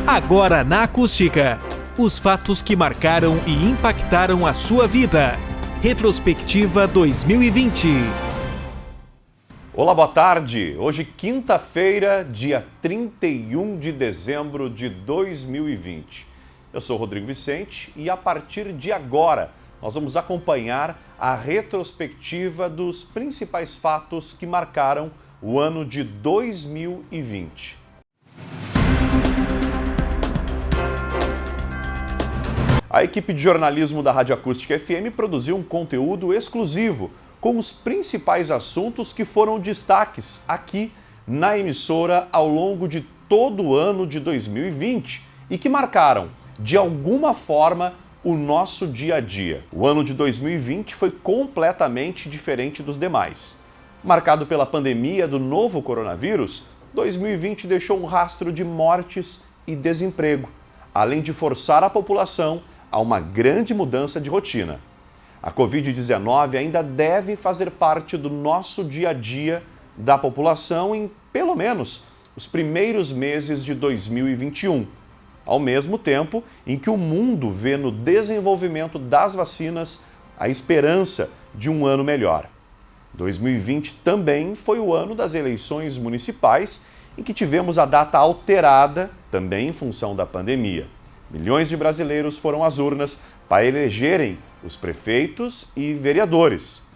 Agora na Acústica, os fatos que marcaram e impactaram a sua vida. Retrospectiva 2020. Olá, boa tarde. Hoje, quinta-feira, dia 31 de dezembro de 2020. Eu sou Rodrigo Vicente e a partir de agora nós vamos acompanhar a retrospectiva dos principais fatos que marcaram o ano de 2020. A equipe de jornalismo da Rádio Acústica FM produziu um conteúdo exclusivo com os principais assuntos que foram destaques aqui na emissora ao longo de todo o ano de 2020 e que marcaram, de alguma forma, o nosso dia a dia. O ano de 2020 foi completamente diferente dos demais. Marcado pela pandemia do novo coronavírus, 2020 deixou um rastro de mortes e desemprego, além de forçar a população a uma grande mudança de rotina. A Covid-19 ainda deve fazer parte do nosso dia a dia da população em, pelo menos, os primeiros meses de 2021, ao mesmo tempo em que o mundo vê no desenvolvimento das vacinas a esperança de um ano melhor. 2020 também foi o ano das eleições municipais, em que tivemos a data alterada, também em função da pandemia. Milhões de brasileiros foram às urnas para elegerem os prefeitos e vereadores.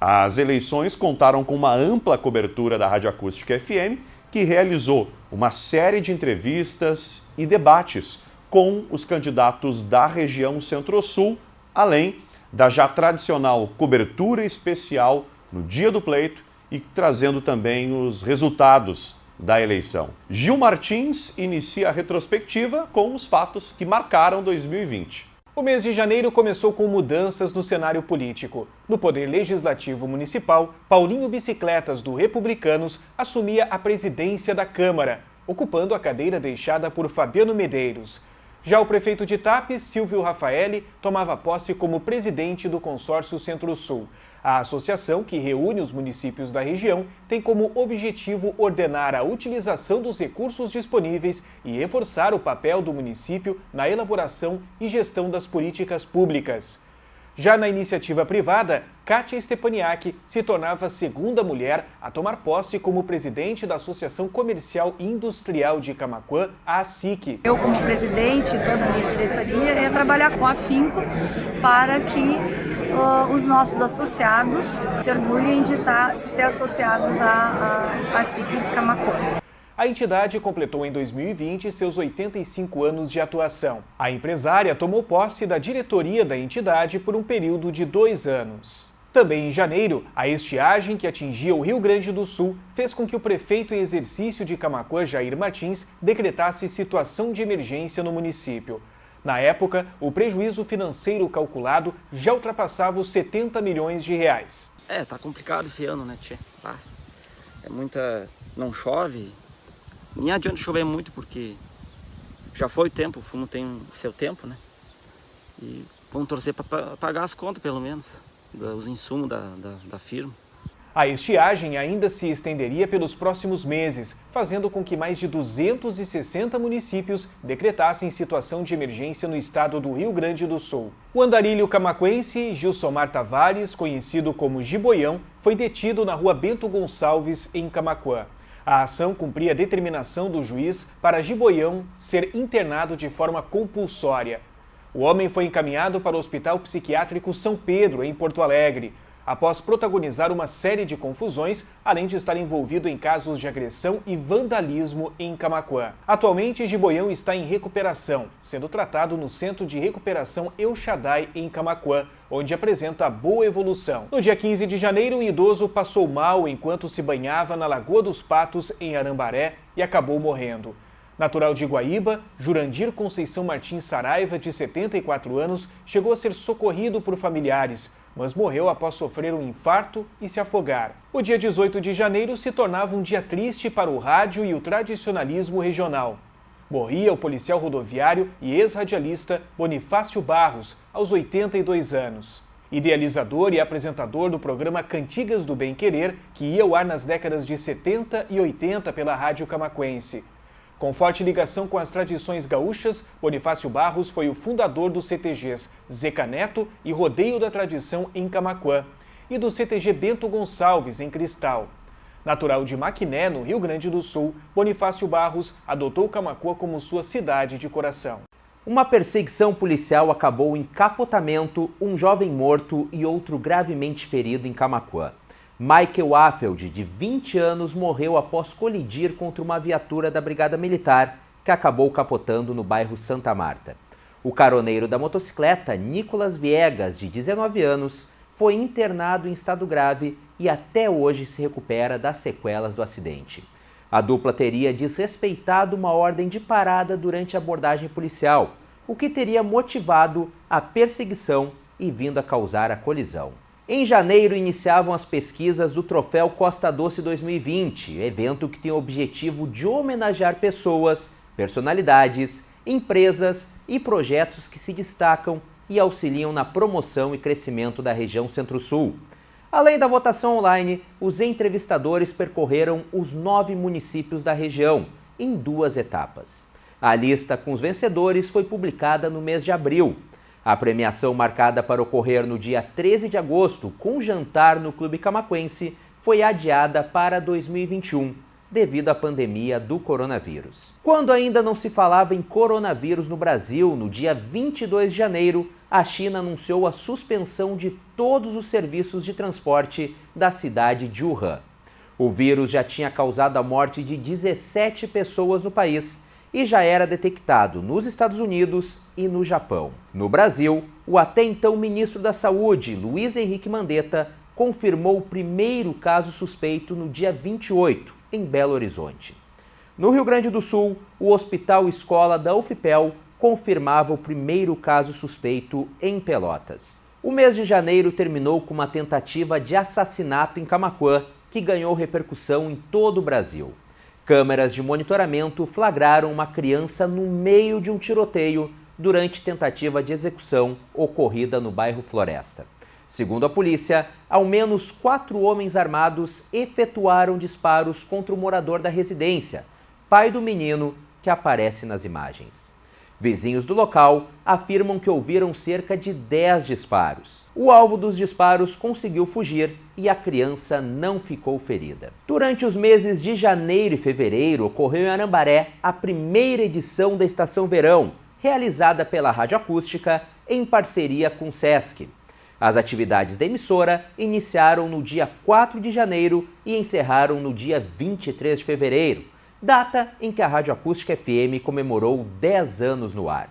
As eleições contaram com uma ampla cobertura da Rádio Acústica FM, que realizou uma série de entrevistas e debates com os candidatos da região Centro-Sul, além da já tradicional cobertura especial no dia do pleito e trazendo também os resultados da eleição. Gil Martins inicia a retrospectiva com os fatos que marcaram 2020. O mês de janeiro começou com mudanças no cenário político. No Poder Legislativo Municipal, Paulinho Bicicletas, do Republicanos, assumia a presidência da Câmara, ocupando a cadeira deixada por Fabiano Medeiros. Já o prefeito de Tapes, Silvio Rafaeli, tomava posse como presidente do Consórcio Centro-Sul. A associação, que reúne os municípios da região, tem como objetivo ordenar a utilização dos recursos disponíveis e reforçar o papel do município na elaboração e gestão das políticas públicas. Já na iniciativa privada, Kátia Stepaniak se tornava a segunda mulher a tomar posse como presidente da Associação Comercial e Industrial de Camaquã, a ASIC. Eu, como presidente e toda a minha diretoria, ia trabalhar com afinco para que os nossos associados se orgulhem de ser associados à ASIC de Camaquã. A entidade completou em 2020 seus 85 anos de atuação. A empresária tomou posse da diretoria da entidade por um período de 2 anos. Também em janeiro, a estiagem que atingia o Rio Grande do Sul fez com que o prefeito em exercício de Camaquã, Jair Martins, decretasse situação de emergência no município. Na época, o prejuízo financeiro calculado já ultrapassava os 70 milhões de reais. Tá complicado esse ano, né, tchê? Não chove. Nem adianta chover muito, porque já foi o tempo, o fumo tem seu tempo, né? E vamos torcer para pagar as contas, pelo menos, os insumos da firma. A estiagem ainda se estenderia pelos próximos meses, fazendo com que mais de 260 municípios decretassem situação de emergência no estado do Rio Grande do Sul. O andarilho camaquense Gilsomar Tavares, conhecido como Giboião, foi detido na rua Bento Gonçalves, em Camaquã. A ação cumpria a determinação do juiz para Giboião ser internado de forma compulsória. O homem foi encaminhado para o Hospital Psiquiátrico São Pedro, em Porto Alegre, após protagonizar uma série de confusões, além de estar envolvido em casos de agressão e vandalismo em Camaquã. Atualmente, Giboião está em recuperação, sendo tratado no Centro de Recuperação El Shaddai, em Camaquã, onde apresenta boa evolução. No dia 15 de janeiro, um idoso passou mal enquanto se banhava na Lagoa dos Patos, em Arambaré, e acabou morrendo. Natural de Guaíba, Jurandir Conceição Martins Saraiva, de 74 anos, chegou a ser socorrido por familiares, mas morreu após sofrer um infarto e se afogar. O dia 18 de janeiro se tornava um dia triste para o rádio e o tradicionalismo regional. Morria o policial rodoviário e ex-radialista Bonifácio Barros, aos 82 anos. Idealizador e apresentador do programa Cantigas do Bem Querer, que ia ao ar nas décadas de 70 e 80 pela Rádio Camaquense. Com forte ligação com as tradições gaúchas, Bonifácio Barros foi o fundador dos CTGs Zeca Neto e Rodeio da Tradição em Camaquã e do CTG Bento Gonçalves em Cristal. Natural de Maquiné, no Rio Grande do Sul, Bonifácio Barros adotou Camaquã como sua cidade de coração. Uma perseguição policial acabou em capotamento, um jovem morto e outro gravemente ferido em Camaquã. Michael Affeld, de 20 anos, morreu após colidir contra uma viatura da Brigada Militar, que acabou capotando no bairro Santa Marta. O caroneiro da motocicleta, Nicolas Viegas, de 19 anos, foi internado em estado grave e até hoje se recupera das sequelas do acidente. A dupla teria desrespeitado uma ordem de parada durante a abordagem policial, o que teria motivado a perseguição e vindo a causar a colisão. Em janeiro, iniciavam as pesquisas do Troféu Costa Doce 2020, evento que tem o objetivo de homenagear pessoas, personalidades, empresas e projetos que se destacam e auxiliam na promoção e crescimento da região Centro-Sul. Além da votação online, os entrevistadores percorreram os 9 municípios da região, em 2 etapas. A lista com os vencedores foi publicada no mês de abril. A premiação, marcada para ocorrer no dia 13 de agosto, com jantar no Clube Camaquense, foi adiada para 2021, devido à pandemia do coronavírus. Quando ainda não se falava em coronavírus no Brasil, no dia 22 de janeiro, a China anunciou a suspensão de todos os serviços de transporte da cidade de Wuhan. O vírus já tinha causado a morte de 17 pessoas no país e já era detectado nos Estados Unidos e no Japão. No Brasil, o até então ministro da Saúde, Luiz Henrique Mandetta, confirmou o primeiro caso suspeito no dia 28, em Belo Horizonte. No Rio Grande do Sul, o Hospital Escola da UFPEL confirmava o primeiro caso suspeito em Pelotas. O mês de janeiro terminou com uma tentativa de assassinato em Camaquã, que ganhou repercussão em todo o Brasil. Câmeras de monitoramento flagraram uma criança no meio de um tiroteio durante tentativa de execução ocorrida no bairro Floresta. Segundo a polícia, ao menos 4 homens armados efetuaram disparos contra o morador da residência, pai do menino que aparece nas imagens. Vizinhos do local afirmam que ouviram cerca de 10 disparos. O alvo dos disparos conseguiu fugir e a criança não ficou ferida. Durante os meses de janeiro e fevereiro, ocorreu em Arambaré a primeira edição da Estação Verão, realizada pela Rádio Acústica em parceria com o SESC. As atividades da emissora iniciaram no dia 4 de janeiro e encerraram no dia 23 de fevereiro, data em que a Rádio Acústica FM comemorou 10 anos no ar.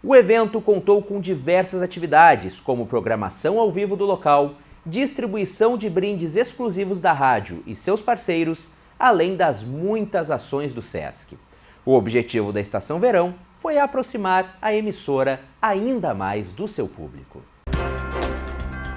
O evento contou com diversas atividades, como programação ao vivo do local, distribuição de brindes exclusivos da rádio e seus parceiros, além das muitas ações do SESC. O objetivo da Estação Verão foi aproximar a emissora ainda mais do seu público.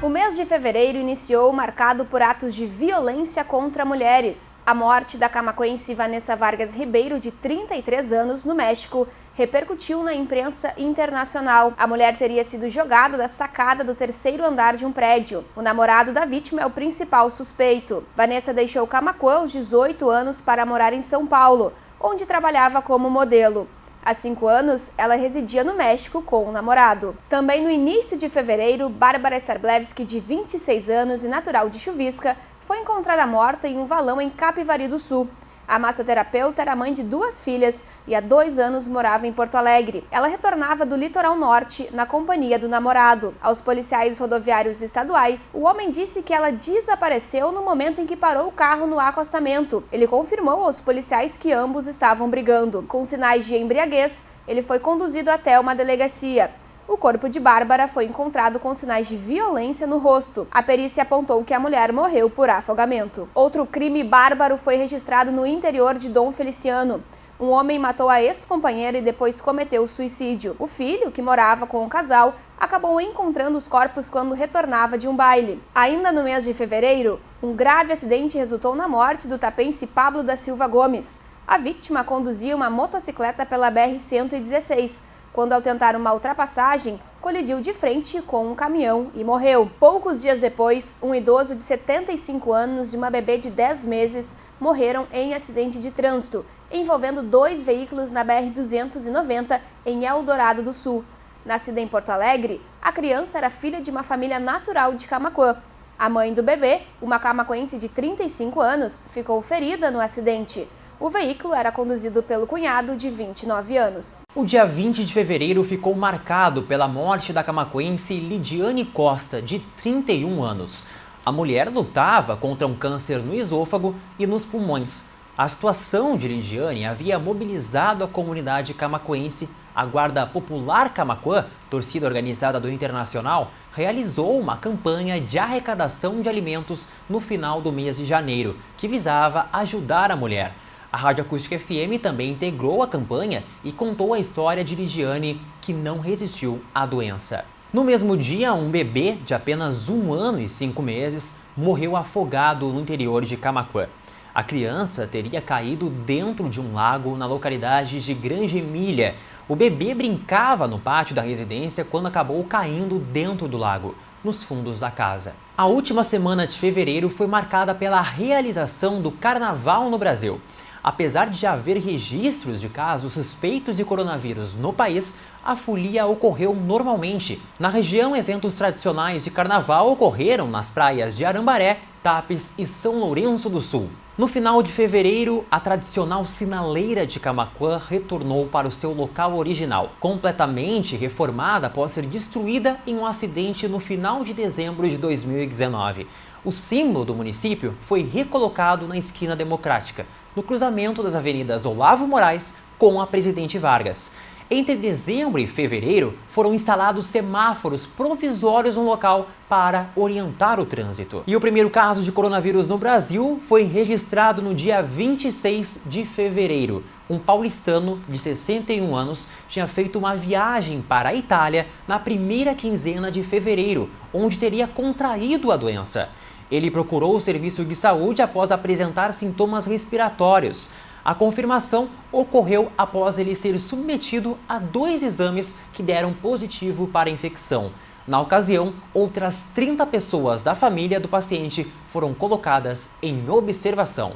O mês de fevereiro iniciou marcado por atos de violência contra mulheres. A morte da camaquense Vanessa Vargas Ribeiro, de 33 anos, no México, repercutiu na imprensa internacional. A mulher teria sido jogada da sacada do 3º andar de um prédio. O namorado da vítima é o principal suspeito. Vanessa deixou Camaquã aos 18 anos para morar em São Paulo, onde trabalhava como modelo. Há 5 anos, ela residia no México com o namorado. Também no início de fevereiro, Bárbara Starblevski, de 26 anos e natural de Chuvisca, foi encontrada morta em um valão em Capivari do Sul. A massoterapeuta era mãe de 2 filhas e há 2 anos morava em Porto Alegre. Ela retornava do litoral norte na companhia do namorado. Aos policiais rodoviários estaduais, o homem disse que ela desapareceu no momento em que parou o carro no acostamento. Ele confirmou aos policiais que ambos estavam brigando. Com sinais de embriaguez, ele foi conduzido até uma delegacia. O corpo de Bárbara foi encontrado com sinais de violência no rosto. A perícia apontou que a mulher morreu por afogamento. Outro crime bárbaro foi registrado no interior de Dom Feliciano. Um homem matou a ex-companheira e depois cometeu suicídio. O filho, que morava com o casal, acabou encontrando os corpos quando retornava de um baile. Ainda no mês de fevereiro, um grave acidente resultou na morte do tapense Pablo da Silva Gomes. A vítima conduzia uma motocicleta pela BR-116, quando ao tentar uma ultrapassagem, colidiu de frente com um caminhão e morreu. Poucos dias depois, um idoso de 75 anos e uma bebê de 10 meses morreram em acidente de trânsito, envolvendo 2 veículos na BR-290 em Eldorado do Sul. Nascida em Porto Alegre, a criança era filha de uma família natural de Camaquã. A mãe do bebê, uma camaquense de 35 anos, ficou ferida no acidente. O veículo era conduzido pelo cunhado de 29 anos. O dia 20 de fevereiro ficou marcado pela morte da camaquense Lidiane Costa, de 31 anos. A mulher lutava contra um câncer no esôfago e nos pulmões. A situação de Lidiane havia mobilizado a comunidade camaquense. A Guarda Popular Camaquã, torcida organizada do Internacional, realizou uma campanha de arrecadação de alimentos no final do mês de janeiro, que visava ajudar a mulher. A Rádio Acústica FM também integrou a campanha e contou a história de Lidiane, que não resistiu à doença. No mesmo dia, um bebê de apenas 1 ano e 5 meses morreu afogado no interior de Camaquã. A criança teria caído dentro de um lago na localidade de Grande Emília. O bebê brincava no pátio da residência quando acabou caindo dentro do lago, nos fundos da casa. A última semana de fevereiro foi marcada pela realização do Carnaval no Brasil. Apesar de haver registros de casos suspeitos de coronavírus no país, a folia ocorreu normalmente. Na região, eventos tradicionais de carnaval ocorreram nas praias de Arambaré, Tapes e São Lourenço do Sul. No final de fevereiro, a tradicional sinaleira de Camaquã retornou para o seu local original, completamente reformada após ser destruída em um acidente no final de dezembro de 2019. O símbolo do município foi recolocado na esquina Democrática, no cruzamento das avenidas Olavo Moraes com a Presidente Vargas. Entre dezembro e fevereiro, foram instalados semáforos provisórios no local para orientar o trânsito. E o primeiro caso de coronavírus no Brasil foi registrado no dia 26 de fevereiro. Um paulistano de 61 anos tinha feito uma viagem para a Itália na primeira quinzena de fevereiro, onde teria contraído a doença. Ele procurou o serviço de saúde após apresentar sintomas respiratórios. A confirmação ocorreu após ele ser submetido a 2 exames que deram positivo para a infecção. Na ocasião, outras 30 pessoas da família do paciente foram colocadas em observação.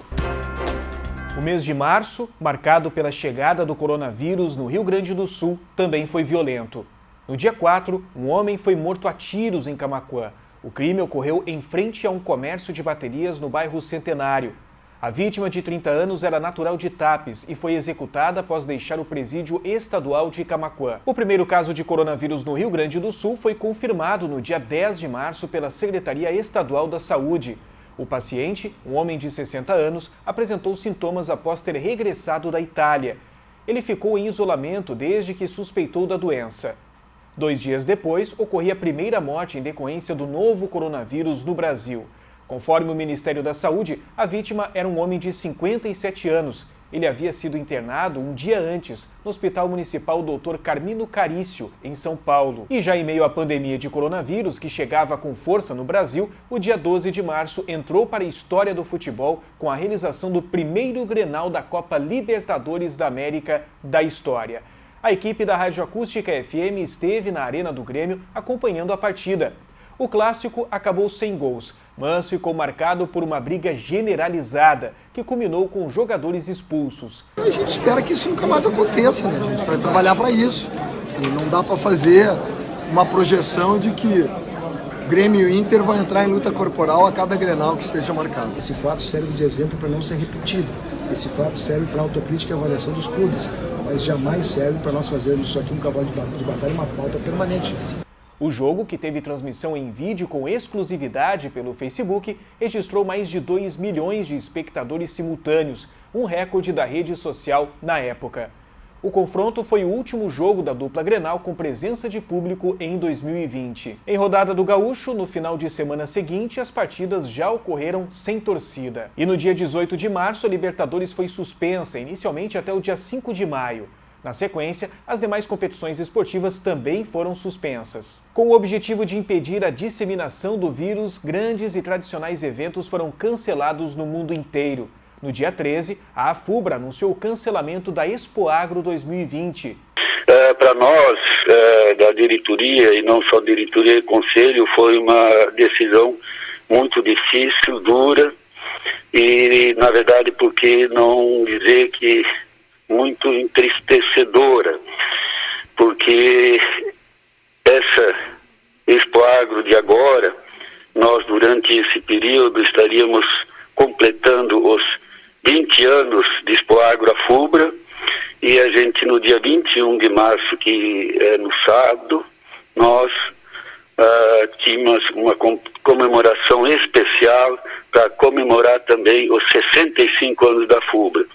O mês de março, marcado pela chegada do coronavírus no Rio Grande do Sul, também foi violento. No dia 4, um homem foi morto a tiros em Camaquã. O crime ocorreu em frente a um comércio de baterias no bairro Centenário. A vítima, de 30 anos, era natural de Tapes e foi executada após deixar o presídio estadual de Camaquã. O primeiro caso de coronavírus no Rio Grande do Sul foi confirmado no dia 10 de março pela Secretaria Estadual da Saúde. O paciente, um homem de 60 anos, apresentou sintomas após ter regressado da Itália. Ele ficou em isolamento desde que suspeitou da doença. 2 dias depois, ocorria a primeira morte em decorrência do novo coronavírus no Brasil. Conforme o Ministério da Saúde, a vítima era um homem de 57 anos. Ele havia sido internado um dia antes no Hospital Municipal Dr. Carmino Carício, em São Paulo. E já em meio à pandemia de coronavírus, que chegava com força no Brasil, o dia 12 de março entrou para a história do futebol com a realização do primeiro Grenal da Copa Libertadores da América da história. A equipe da Rádio Acústica FM esteve na Arena do Grêmio acompanhando a partida. O clássico acabou sem gols, mas ficou marcado por uma briga generalizada, que culminou com jogadores expulsos. A gente espera que isso nunca mais aconteça, né? A gente vai trabalhar para isso. E não dá para fazer uma projeção de que Grêmio e Inter vão entrar em luta corporal a cada Grenal que esteja marcado. Esse fato serve de exemplo para não ser repetido. Esse fato serve para autocrítica e avaliação dos clubes, mas jamais serve para nós fazermos isso aqui um cavalo de batalha, uma pauta permanente. O jogo, que teve transmissão em vídeo com exclusividade pelo Facebook, registrou mais de 2 milhões de espectadores simultâneos, um recorde da rede social na época. O confronto foi o último jogo da dupla Grenal com presença de público em 2020. Em rodada do Gaúcho, no final de semana seguinte, as partidas já ocorreram sem torcida. E no dia 18 de março, a Libertadores foi suspensa, inicialmente até o dia 5 de maio. Na sequência, as demais competições esportivas também foram suspensas. Com o objetivo de impedir a disseminação do vírus, grandes e tradicionais eventos foram cancelados no mundo inteiro. No dia 13, a AFUBRA anunciou o cancelamento da Expoagro 2020. Para nós, da diretoria, e não só diretoria e conselho, foi uma decisão muito difícil, dura, e, na verdade, por que não dizer que muito entristecedora, porque essa Expoagro de agora, nós durante esse período estaríamos completando os 20 anos de Expoagro Afubra, e a gente no dia 21 de março, que é no sábado, nós tínhamos uma comemoração especial para comemorar também os 65 anos da Fubra.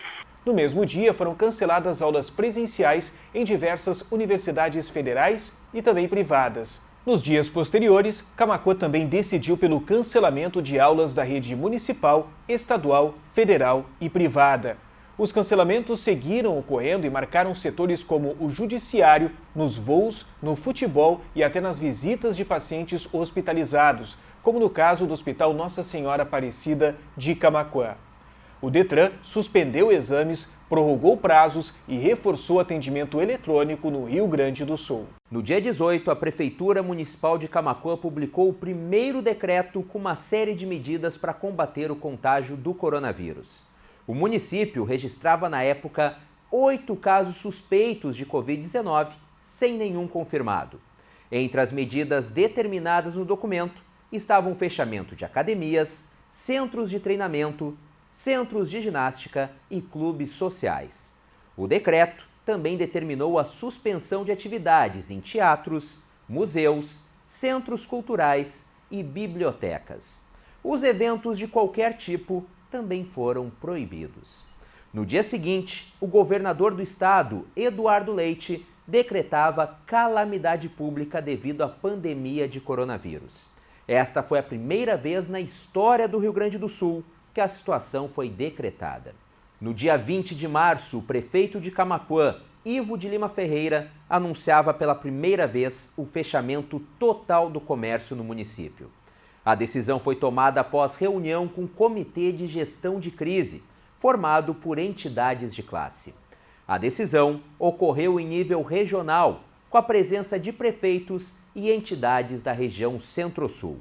No mesmo dia, foram canceladas aulas presenciais em diversas universidades federais e também privadas. Nos dias posteriores, Camaquã também decidiu pelo cancelamento de aulas da rede municipal, estadual, federal e privada. Os cancelamentos seguiram ocorrendo e marcaram setores como o judiciário, nos voos, no futebol e até nas visitas de pacientes hospitalizados, como no caso do Hospital Nossa Senhora Aparecida de Camaquã. O Detran suspendeu exames, prorrogou prazos e reforçou o atendimento eletrônico no Rio Grande do Sul. No dia 18, a Prefeitura Municipal de Camaquã publicou o primeiro decreto com uma série de medidas para combater o contágio do coronavírus. O município registrava na época 8 casos suspeitos de Covid-19, sem nenhum confirmado. Entre as medidas determinadas no documento estavam o fechamento de academias, centros de treinamento, centros de ginástica e clubes sociais. O decreto também determinou a suspensão de atividades em teatros, museus, centros culturais e bibliotecas. Os eventos de qualquer tipo também foram proibidos. No dia seguinte, o governador do estado, Eduardo Leite, decretava calamidade pública devido à pandemia de coronavírus. Esta foi a primeira vez na história do Rio Grande do Sul que a situação foi decretada. No dia 20 de março, o prefeito de Camaquã, Ivo de Lima Ferreira, anunciava pela primeira vez o fechamento total do comércio no município. A decisão foi tomada após reunião com o Comitê de Gestão de Crise, formado por entidades de classe. A decisão ocorreu em nível regional, com a presença de prefeitos e entidades da região Centro-Sul.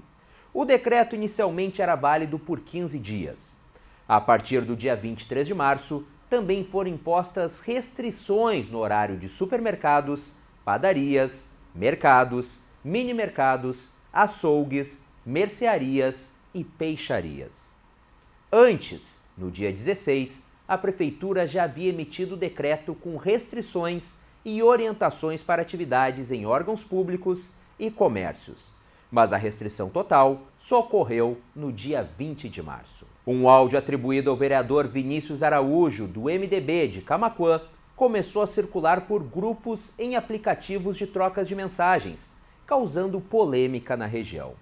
O decreto inicialmente era válido por 15 dias. A partir do dia 23 de março, também foram impostas restrições no horário de supermercados, padarias, mercados, mini-mercados, açougues, mercearias e peixarias. Antes, no dia 16, a Prefeitura já havia emitido decreto com restrições e orientações para atividades em órgãos públicos e comércios. Mas a restrição total só ocorreu no dia 20 de março. Um áudio atribuído ao vereador Vinícius Araújo, do MDB de Camaquã, começou a circular por grupos em aplicativos de trocas de mensagens, causando polêmica na região.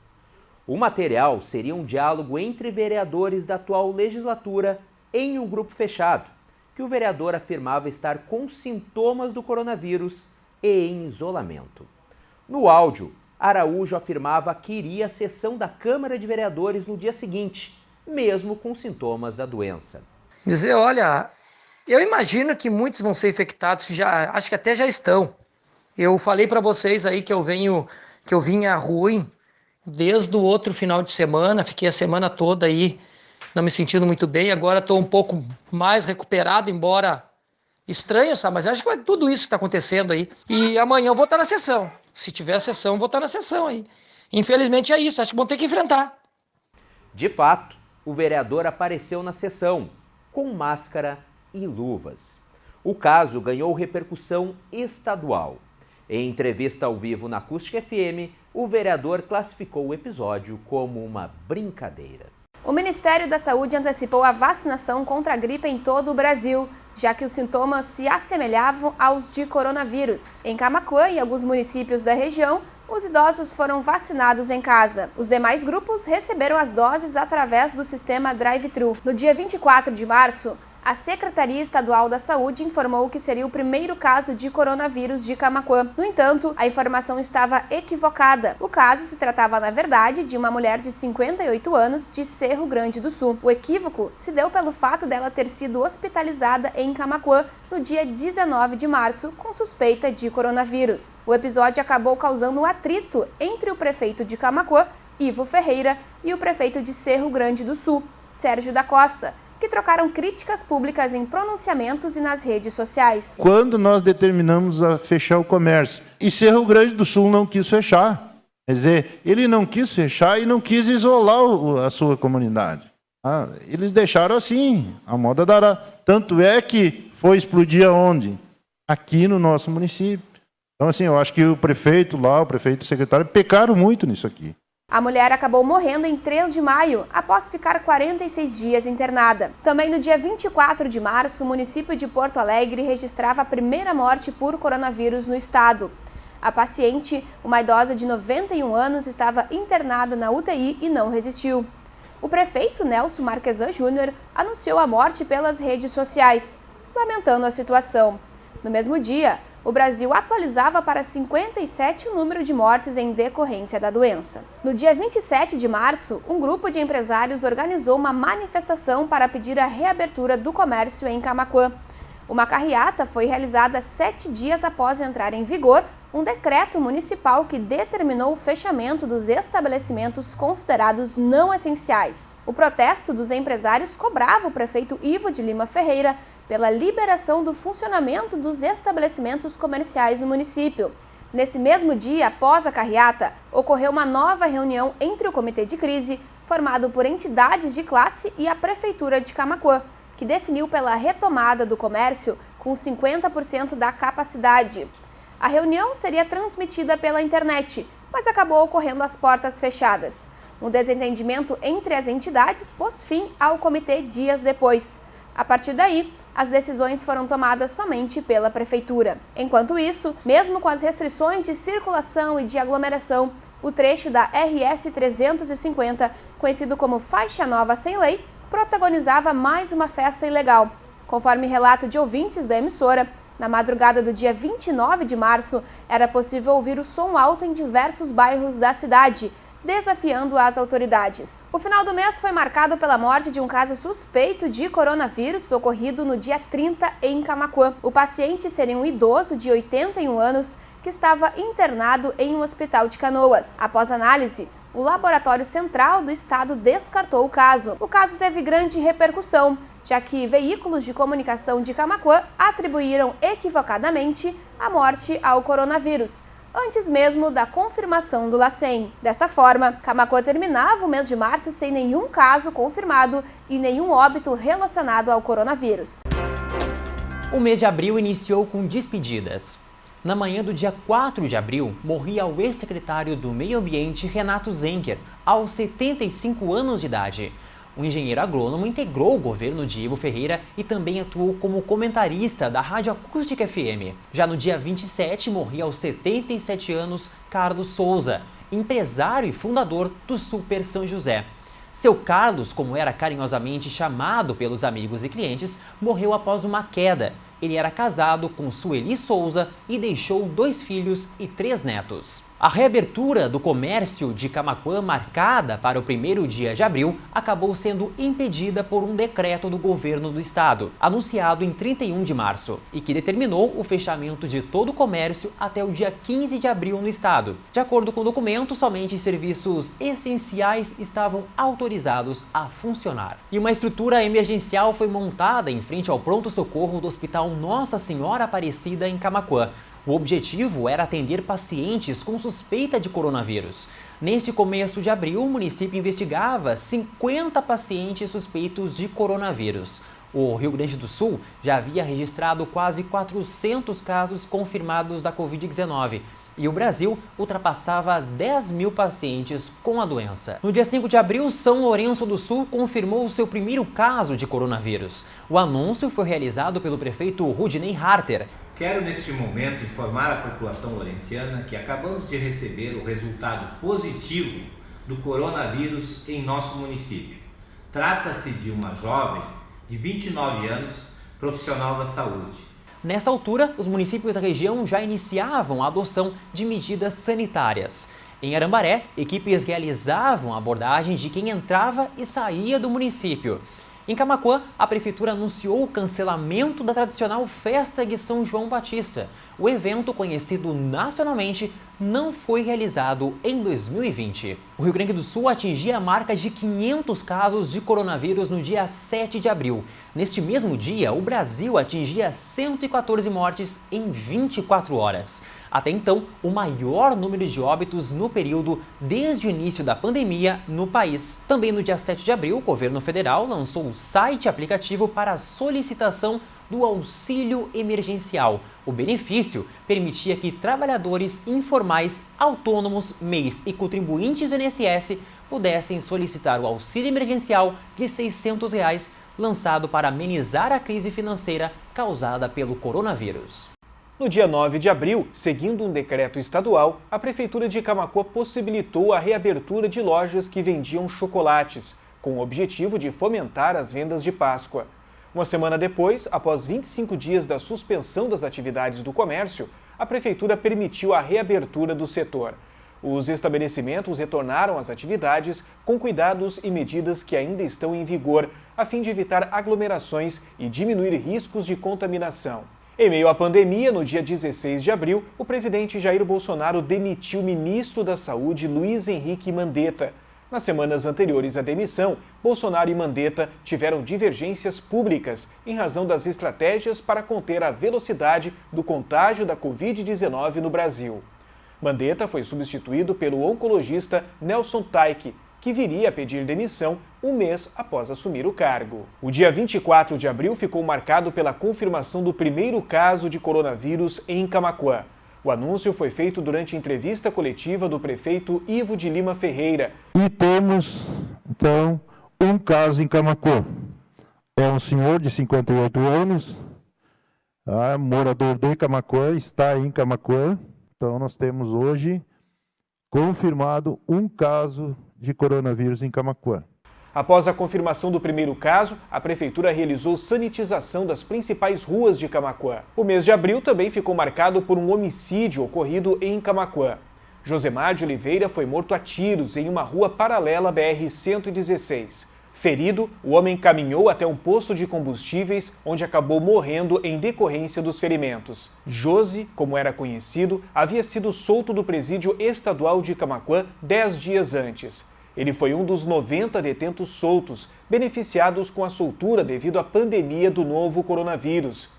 O material seria um diálogo entre vereadores da atual legislatura em um grupo fechado, que o vereador afirmava estar com sintomas do coronavírus e em isolamento. No áudio, Araújo afirmava que iria à sessão da Câmara de Vereadores no dia seguinte, mesmo com sintomas da doença. Dizer, olha, eu imagino que muitos vão ser infectados, acho que até já estão. Eu falei para vocês aí que eu vinha ruim desde o outro final de semana, fiquei a semana toda aí não me sentindo muito bem, agora estou um pouco mais recuperado, embora estranho, sabe? Mas acho que é tudo isso que está acontecendo aí. E amanhã eu vou estar na sessão. Se tiver sessão, eu vou estar na sessão aí. Infelizmente é isso, acho que vão ter que enfrentar. De fato, o vereador apareceu na sessão, com máscara e luvas. O caso ganhou repercussão estadual. Em entrevista ao vivo na Acústica FM, o vereador classificou o episódio como uma brincadeira. O Ministério da Saúde antecipou a vacinação contra a gripe em todo o Brasil, já que os sintomas se assemelhavam aos de coronavírus. Em Camaquã e alguns municípios da região, os idosos foram vacinados em casa. Os demais grupos receberam as doses através do sistema drive-thru. No dia 24 de março, A Secretaria Estadual da Saúde informou que seria o primeiro caso de coronavírus de Camaquã. No entanto, a informação estava equivocada. O caso se tratava, na verdade, de uma mulher de 58 anos de Cerro Grande do Sul. O equívoco se deu pelo fato dela ter sido hospitalizada em Camaquã no dia 19 de março com suspeita de coronavírus. O episódio acabou causando um atrito entre o prefeito de Camaquã, Ivo Ferreira, e o prefeito de Cerro Grande do Sul, Sérgio da Costa, que trocaram críticas públicas em pronunciamentos e nas redes sociais. Quando nós determinamos a fechar o comércio, e Cerro Grande do Sul não quis fechar, quer dizer, ele não quis fechar e não quis isolar a sua comunidade. Eles deixaram assim, a moda dará. Tanto é que foi explodir aonde? Aqui no nosso município. Então, assim, eu acho que o prefeito lá, o prefeito e o secretário pecaram muito nisso aqui. A mulher acabou morrendo em 3 de maio, após ficar 46 dias internada. Também no dia 24 de março, o município de Porto Alegre registrava a primeira morte por coronavírus no estado. A paciente, uma idosa de 91 anos, estava internada na UTI e não resistiu. O prefeito Nelson Marquesan Júnior anunciou a morte pelas redes sociais, lamentando a situação. No mesmo dia, o Brasil atualizava para 57 o número de mortes em decorrência da doença. No dia 27 de março, um grupo de empresários organizou uma manifestação para pedir a reabertura do comércio em Camaquã. Uma carreata foi realizada 7 dias após entrar em vigor um decreto municipal que determinou o fechamento dos estabelecimentos considerados não essenciais. O protesto dos empresários cobrava o prefeito Ivo de Lima Ferreira pela liberação do funcionamento dos estabelecimentos comerciais no município. Nesse mesmo dia, após a carreata, ocorreu uma nova reunião entre o comitê de crise, formado por entidades de classe, e a prefeitura de Camaquã, que definiu pela retomada do comércio com 50% da capacidade. A reunião seria transmitida pela internet, mas acabou ocorrendo às portas fechadas. Um desentendimento entre as entidades pôs fim ao comitê dias depois. A partir daí, as decisões foram tomadas somente pela prefeitura. Enquanto isso, mesmo com as restrições de circulação e de aglomeração, o trecho da RS 350, conhecido como Faixa Nova Sem Lei, protagonizava mais uma festa ilegal. Conforme relato de ouvintes da emissora, na madrugada do dia 29 de março, era possível ouvir o som alto em diversos bairros da cidade, desafiando as autoridades. O final do mês foi marcado pela morte de um caso suspeito de coronavírus ocorrido no dia 30 em Camaquã. O paciente seria um idoso de 81 anos que estava internado em um hospital de Canoas. Após análise, o Laboratório Central do Estado descartou o caso. O caso teve grande repercussão, já que veículos de comunicação de Camaquã atribuíram equivocadamente a morte ao coronavírus, antes mesmo da confirmação do LACEN. Desta forma, Camaquã terminava o mês de março sem nenhum caso confirmado e nenhum óbito relacionado ao coronavírus. O mês de abril iniciou com despedidas. Na manhã do dia 4 de abril, morria o ex-secretário do Meio Ambiente, Renato Zenker, aos 75 anos de idade. O engenheiro agrônomo integrou o governo de Ivo Ferreira e também atuou como comentarista da Rádio Acústica FM. Já no dia 27, morria aos 77 anos Carlos Souza, empresário e fundador do Super São José. Seu Carlos, como era carinhosamente chamado pelos amigos e clientes, morreu após uma queda. Ele era casado com Sueli Souza e deixou 2 filhos e 3 netos. A reabertura do comércio de Camaquã, marcada para o primeiro dia de abril, acabou sendo impedida por um decreto do governo do estado, anunciado em 31 de março, e que determinou o fechamento de todo o comércio até o dia 15 de abril no estado. De acordo com o documento, somente serviços essenciais estavam autorizados a funcionar. E uma estrutura emergencial foi montada em frente ao pronto-socorro do Hospital Nossa Senhora Aparecida em Camaquã. O objetivo era atender pacientes com suspeita de coronavírus. Neste começo de abril, o município investigava 50 pacientes suspeitos de coronavírus. O Rio Grande do Sul já havia registrado quase 400 casos confirmados da Covid-19. E o Brasil ultrapassava 10 mil pacientes com a doença. No dia 5 de abril, São Lourenço do Sul confirmou o seu primeiro caso de coronavírus. O anúncio foi realizado pelo prefeito Rudinei Harter. Quero neste momento informar a população lourenciana que acabamos de receber o resultado positivo do coronavírus em nosso município. Trata-se de uma jovem de 29 anos, profissional da saúde. Nessa altura, os municípios da região já iniciavam a adoção de medidas sanitárias. Em Arambaré, equipes realizavam a abordagem de quem entrava e saía do município. Em Camaquã, a prefeitura anunciou o cancelamento da tradicional festa de São João Batista. O evento, conhecido nacionalmente, não foi realizado em 2020. O Rio Grande do Sul atingia a marca de 500 casos de coronavírus no dia 7 de abril. Neste mesmo dia, o Brasil atingia 114 mortes em 24 horas. Até então, o maior número de óbitos no período desde o início da pandemia no país. Também no dia 7 de abril, o governo federal lançou o site e aplicativo para a solicitação do auxílio emergencial. O benefício permitia que trabalhadores informais, autônomos, MEIs e contribuintes do INSS pudessem solicitar o auxílio emergencial de R$ 600, lançado para amenizar a crise financeira causada pelo coronavírus. No dia 9 de abril, seguindo um decreto estadual, a Prefeitura de Camaquã possibilitou a reabertura de lojas que vendiam chocolates, com o objetivo de fomentar as vendas de Páscoa. Uma semana depois, após 25 dias da suspensão das atividades do comércio, a Prefeitura permitiu a reabertura do setor. Os estabelecimentos retornaram às atividades com cuidados e medidas que ainda estão em vigor, a fim de evitar aglomerações e diminuir riscos de contaminação. Em meio à pandemia, no dia 16 de abril, o presidente Jair Bolsonaro demitiu o ministro da Saúde, Luiz Henrique Mandetta. Nas semanas anteriores à demissão, Bolsonaro e Mandetta tiveram divergências públicas em razão das estratégias para conter a velocidade do contágio da Covid-19 no Brasil. Mandetta foi substituído pelo oncologista Nelson Taik, que viria a pedir demissão um mês após assumir o cargo. O dia 24 de abril ficou marcado pela confirmação do primeiro caso de coronavírus em Camaquã. O anúncio foi feito durante a entrevista coletiva do prefeito Ivo de Lima Ferreira. E temos, então, um caso em Camaquã. É um senhor de 58 anos, morador de Camaquã, está em Camaquã. Então, nós temos hoje confirmado um caso de coronavírus em Camaquã. Após a confirmação do primeiro caso, a Prefeitura realizou sanitização das principais ruas de Camaquã. O mês de abril também ficou marcado por um homicídio ocorrido em Camaquã. Josemar de Oliveira foi morto a tiros em uma rua paralela à BR-116. Ferido, o homem caminhou até um posto de combustíveis, onde acabou morrendo em decorrência dos ferimentos. Josi, como era conhecido, havia sido solto do presídio estadual de Camaquã 10 dias antes. Ele foi um dos 90 detentos soltos, beneficiados com a soltura devido à pandemia do novo coronavírus.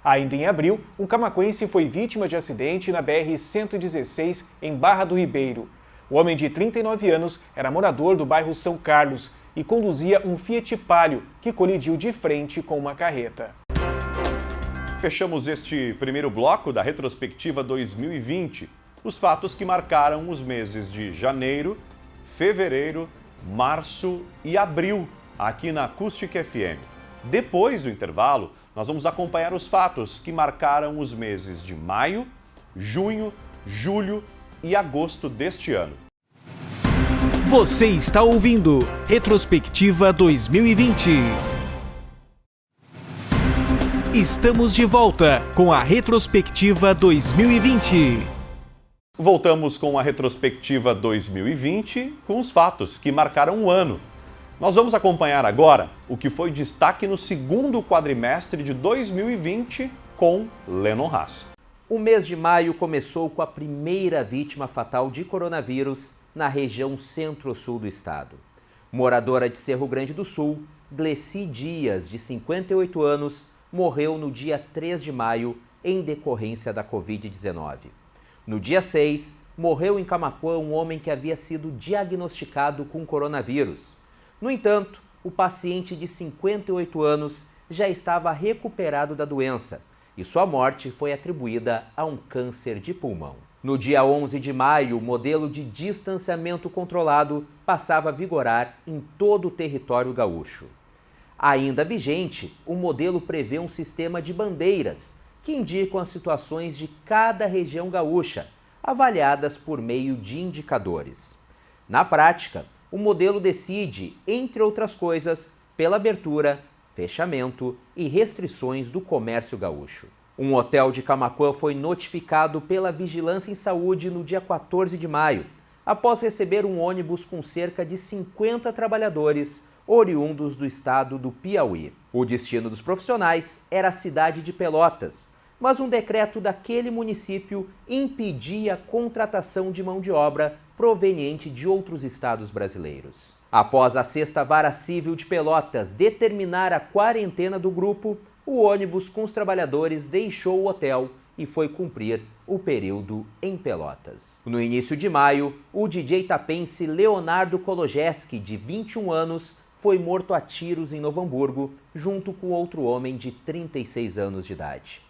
Ainda em abril, um camaquense foi vítima de acidente na BR-116, em Barra do Ribeiro. O homem de 39 anos era morador do bairro São Carlos e conduzia um Fiat Palio, que colidiu de frente com uma carreta. Fechamos este primeiro bloco da retrospectiva 2020, os fatos que marcaram os meses de janeiro, fevereiro, março e abril, aqui na Acústica FM. Depois do intervalo, nós vamos acompanhar os fatos que marcaram os meses de maio, junho, julho e agosto deste ano. Você está ouvindo Retrospectiva 2020. Estamos de volta com a Retrospectiva 2020. Voltamos com a retrospectiva 2020 com os fatos que marcaram o ano. Nós vamos acompanhar agora o que foi destaque no segundo quadrimestre de 2020 com Lennon Haas. O mês de maio começou com a primeira vítima fatal de coronavírus na região centro-sul do estado. Moradora de Cerro Grande do Sul, Gleci Dias, de 58 anos, morreu no dia 3 de maio em decorrência da Covid-19. No dia 6, morreu em Camaquã um homem que havia sido diagnosticado com coronavírus. No entanto, o paciente de 58 anos já estava recuperado da doença e sua morte foi atribuída a um câncer de pulmão. No dia 11 de maio, o modelo de distanciamento controlado passava a vigorar em todo o território gaúcho. Ainda vigente, o modelo prevê um sistema de bandeiras que indicam as situações de cada região gaúcha, avaliadas por meio de indicadores. Na prática, o modelo decide, entre outras coisas, pela abertura, fechamento e restrições do comércio gaúcho. Um hotel de Camaquã foi notificado pela Vigilância em Saúde no dia 14 de maio, após receber um ônibus com cerca de 50 trabalhadores oriundos do estado do Piauí. O destino dos profissionais era a cidade de Pelotas, mas um decreto daquele município impedia a contratação de mão de obra proveniente de outros estados brasileiros. Após a 6ª Vara Civil de Pelotas determinar a quarentena do grupo, o ônibus com os trabalhadores deixou o hotel e foi cumprir o período em Pelotas. No início de maio, o DJ tapense Leonardo Kologeski, de 21 anos, foi morto a tiros em Novo Hamburgo, junto com outro homem de 36 anos de idade.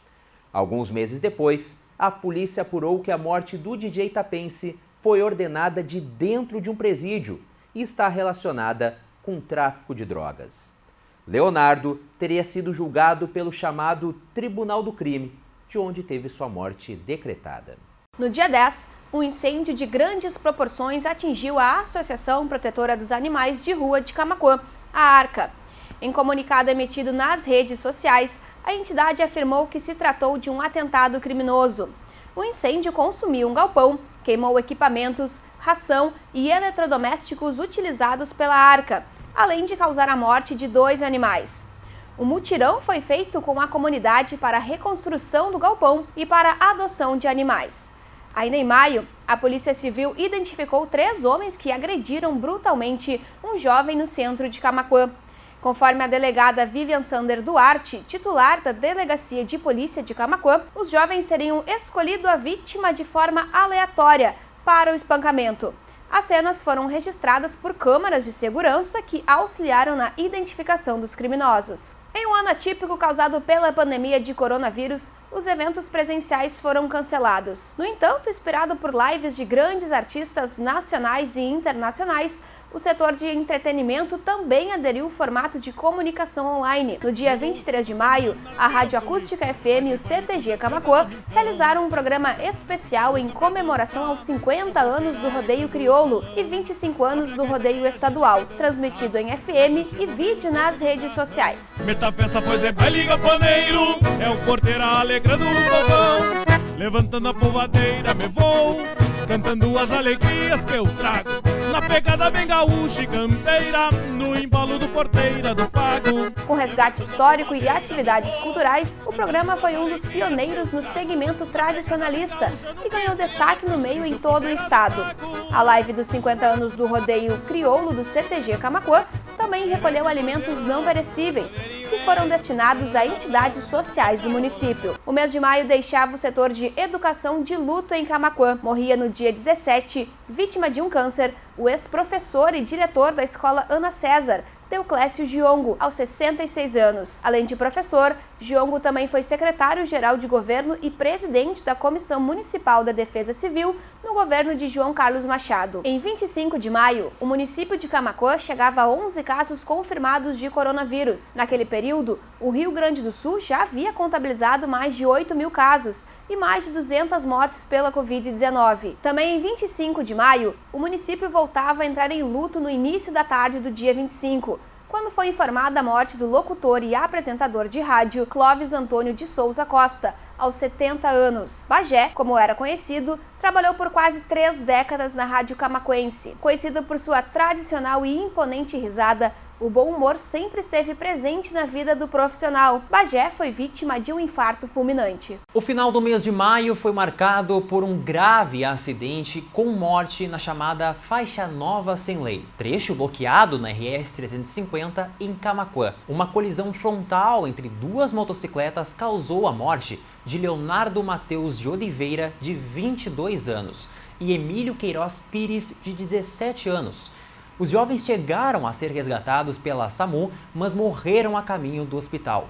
Alguns meses depois, a polícia apurou que a morte do DJ tapense foi ordenada de dentro de um presídio e está relacionada com tráfico de drogas. Leonardo teria sido julgado pelo chamado Tribunal do Crime, de onde teve sua morte decretada. No dia 10, um incêndio de grandes proporções atingiu a Associação Protetora dos Animais de Rua de Camaquã, a ARCA. Em comunicado emitido nas redes sociais, a entidade afirmou que se tratou de um atentado criminoso. O incêndio consumiu um galpão, queimou equipamentos, ração e eletrodomésticos utilizados pela ARCA, além de causar a morte de 2 animais. O mutirão foi feito com a comunidade para a reconstrução do galpão e para a adoção de animais. Ainda em maio, a Polícia Civil identificou 3 homens que agrediram brutalmente um jovem no centro de Camaquã. Conforme a delegada Vivian Sander Duarte, titular da Delegacia de Polícia de Camaquã, os jovens teriam escolhido a vítima de forma aleatória para o espancamento. As cenas foram registradas por câmeras de segurança que auxiliaram na identificação dos criminosos. Em um ano atípico causado pela pandemia de coronavírus, os eventos presenciais foram cancelados. No entanto, inspirado por lives de grandes artistas nacionais e internacionais, o setor de entretenimento também aderiu ao formato de comunicação online. No dia 23 de maio, a Rádio Acústica FM e o CTG Camaquã realizaram um programa especial em comemoração aos 50 anos do rodeio crioulo e 25 anos do rodeio estadual, transmitido em FM e vídeo nas redes sociais. Meta peça, pois é baile gaponeiro, é o porteiro alegrando o povão, levantando a polvadeira me vou, cantando as alegrias que eu trago, na pegada bem gaúcha e campeira, no embalo do porteira do pago. Com resgate histórico e atividades culturais, o programa foi um dos pioneiros no segmento tradicionalista e ganhou destaque no meio em todo o estado. A live dos 50 anos do rodeio crioulo do CTG Camaquã também recolheu alimentos não perecíveis, que foram destinados a entidades sociais do município. O mês de maio deixava o setor de educação de luto em Camaquã. Morria no dia 17, vítima de um câncer, o ex-professor e diretor da escola Ana César, Deoclésio Giongo, aos 66 anos. Além de professor, Giongo também foi secretário-geral de governo e presidente da Comissão Municipal da Defesa Civil no governo de João Carlos Machado. Em 25 de maio, o município de Camaquã chegava a 11 casos confirmados de coronavírus. Naquele período, o Rio Grande do Sul já havia contabilizado mais de 8.000 casos e mais de 200 mortes pela Covid-19. Também em 25 de maio, o município voltava a entrar em luto no início da tarde do dia 25, quando foi informada a morte do locutor e apresentador de rádio Clóvis Antônio de Souza Costa, aos 70 anos. Bagé, como era conhecido, trabalhou por quase 3 décadas na rádio camaquense. Conhecido por sua tradicional e imponente risada, o bom humor sempre esteve presente na vida do profissional. Bagé foi vítima de um infarto fulminante. O final do mês de maio foi marcado por um grave acidente com morte na chamada Faixa Nova Sem Lei, trecho bloqueado na RS 350 em Camaquã. Uma colisão frontal entre 2 motocicletas causou a morte de Leonardo Mateus de Oliveira, de 22 anos, e Emílio Queiroz Pires, de 17 anos. Os jovens chegaram a ser resgatados pela SAMU, mas morreram a caminho do hospital.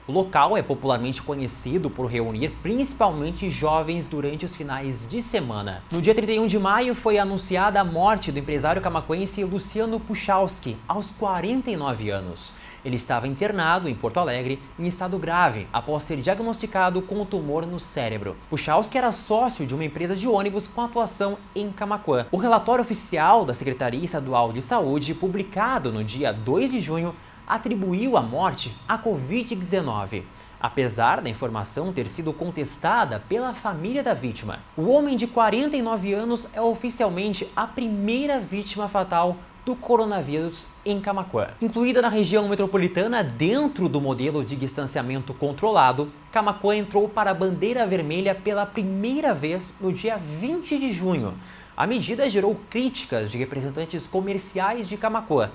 O local é popularmente conhecido por reunir principalmente jovens durante os finais de semana. No dia 31 de maio foi anunciada a morte do empresário camaquense Luciano Puchalski, aos 49 anos. Ele estava internado em Porto Alegre em estado grave após ser diagnosticado com um tumor no cérebro. Puchalski era sócio de uma empresa de ônibus com atuação em Camaquã. O relatório oficial da Secretaria Estadual de Saúde, publicado no dia 2 de junho, atribuiu a morte à Covid-19, apesar da informação ter sido contestada pela família da vítima. O homem de 49 anos é oficialmente a primeira vítima fatal do coronavírus em Camaquã. Incluída na região metropolitana dentro do modelo de distanciamento controlado, Camaquã entrou para a bandeira vermelha pela primeira vez no dia 20 de junho. A medida gerou críticas de representantes comerciais de Camaquã.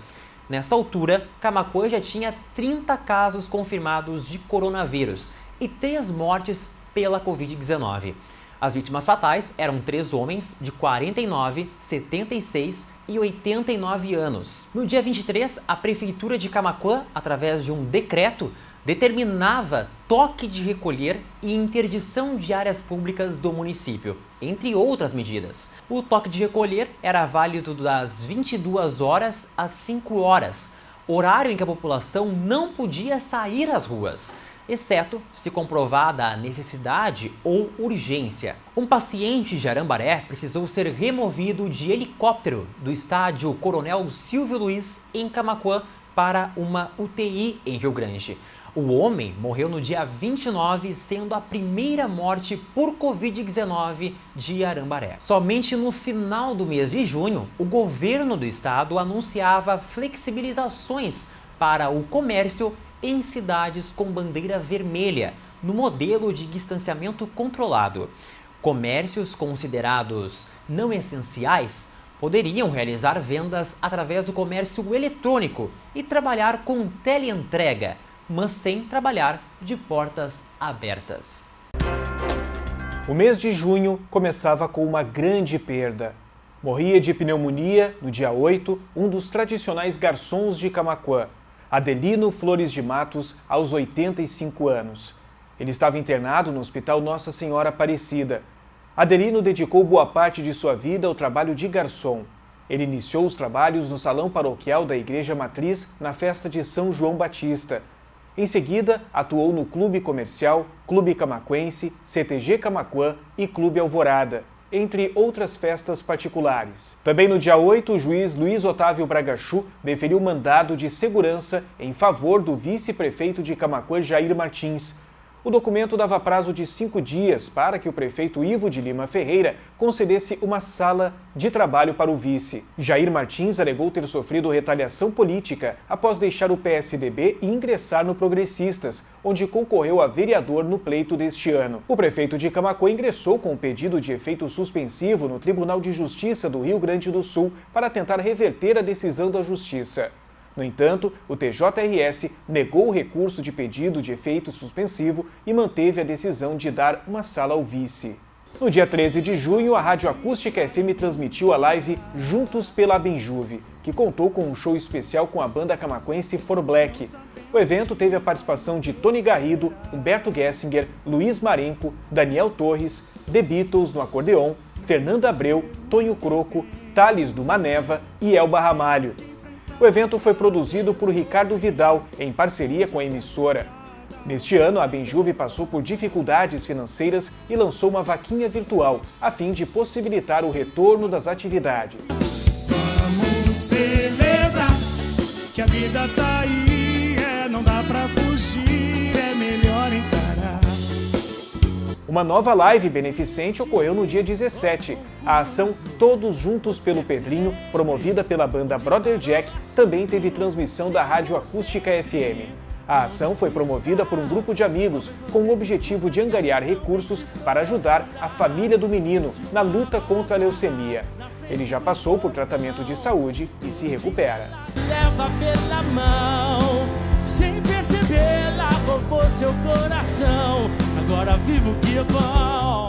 Nessa altura, Camaquã já tinha 30 casos confirmados de coronavírus e 3 mortes pela Covid-19. As vítimas fatais eram 3 homens de 49, 76 e 89 anos. No dia 23, a Prefeitura de Camaquã, através de um decreto, determinava toque de recolher e interdição de áreas públicas do município, entre outras medidas. O toque de recolher era válido das 22 horas às 5 horas, horário em que a população não podia sair às ruas, exceto se comprovada a necessidade ou urgência. Um paciente de Arambaré precisou ser removido de helicóptero do estádio Coronel Silvio Luiz, em Camaquã, para uma UTI em Rio Grande. O homem morreu no dia 29, sendo a primeira morte por Covid-19 de Arambaré. Somente no final do mês de junho, o governo do estado anunciava flexibilizações para o comércio em cidades com bandeira vermelha, no modelo de distanciamento controlado. Comércios considerados não essenciais poderiam realizar vendas através do comércio eletrônico e trabalhar com teleentrega, mas sem trabalhar de portas abertas. O mês de junho começava com uma grande perda. Morria de pneumonia, no dia 8, um dos tradicionais garçons de Camaquã, Adelino Flores de Matos, aos 85 anos. Ele estava internado no Hospital Nossa Senhora Aparecida. Adelino dedicou boa parte de sua vida ao trabalho de garçom. Ele iniciou os trabalhos no salão paroquial da Igreja Matriz na festa de São João Batista. Em seguida, atuou no Clube Comercial, Clube Camaquense, CTG Camaquã e Clube Alvorada, entre outras festas particulares. Também no dia 8, o juiz Luiz Otávio Bragachu deferiu mandado de segurança em favor do vice-prefeito de Camaquã, Jair Martins. O documento dava prazo de 5 dias para que o prefeito Ivo de Lima Ferreira concedesse uma sala de trabalho para o vice. Jair Martins alegou ter sofrido retaliação política após deixar o PSDB e ingressar no Progressistas, onde concorreu a vereador no pleito deste ano. O prefeito de Camaquã ingressou com um pedido de efeito suspensivo no Tribunal de Justiça do Rio Grande do Sul para tentar reverter a decisão da Justiça. No entanto, o TJRS negou o recurso de pedido de efeito suspensivo e manteve a decisão de dar uma sala ao vice. No dia 13 de junho, a Rádio Acústica FM transmitiu a live Juntos pela Benjuve, que contou com um show especial com a banda camaquense For Black. O evento teve a participação de Tony Garrido, Humberto Gessinger, Luiz Marenco, Daniel Torres, The Beatles no acordeon, Fernanda Abreu, Tonho Croco, Thales do Maneva e Elba Ramalho. O evento foi produzido por Ricardo Vidal, em parceria com a emissora. Neste ano, a Benjuve passou por dificuldades financeiras e lançou uma vaquinha virtual, a fim de possibilitar o retorno das atividades. Vamos celebrar que a vida tá aí, não dá pra fugir, é melhor encarar. Uma nova live beneficente ocorreu no dia 17. A ação Todos Juntos pelo Pedrinho, promovida pela banda Brother Jack, também teve transmissão da Rádio Acústica FM. A ação foi promovida por um grupo de amigos com o objetivo de angariar recursos para ajudar a família do menino na luta contra a leucemia. Ele já passou por tratamento de saúde e se recupera. Leva pela mão, sem perceber, lá roubou seu coração. Agora vivo que é bom.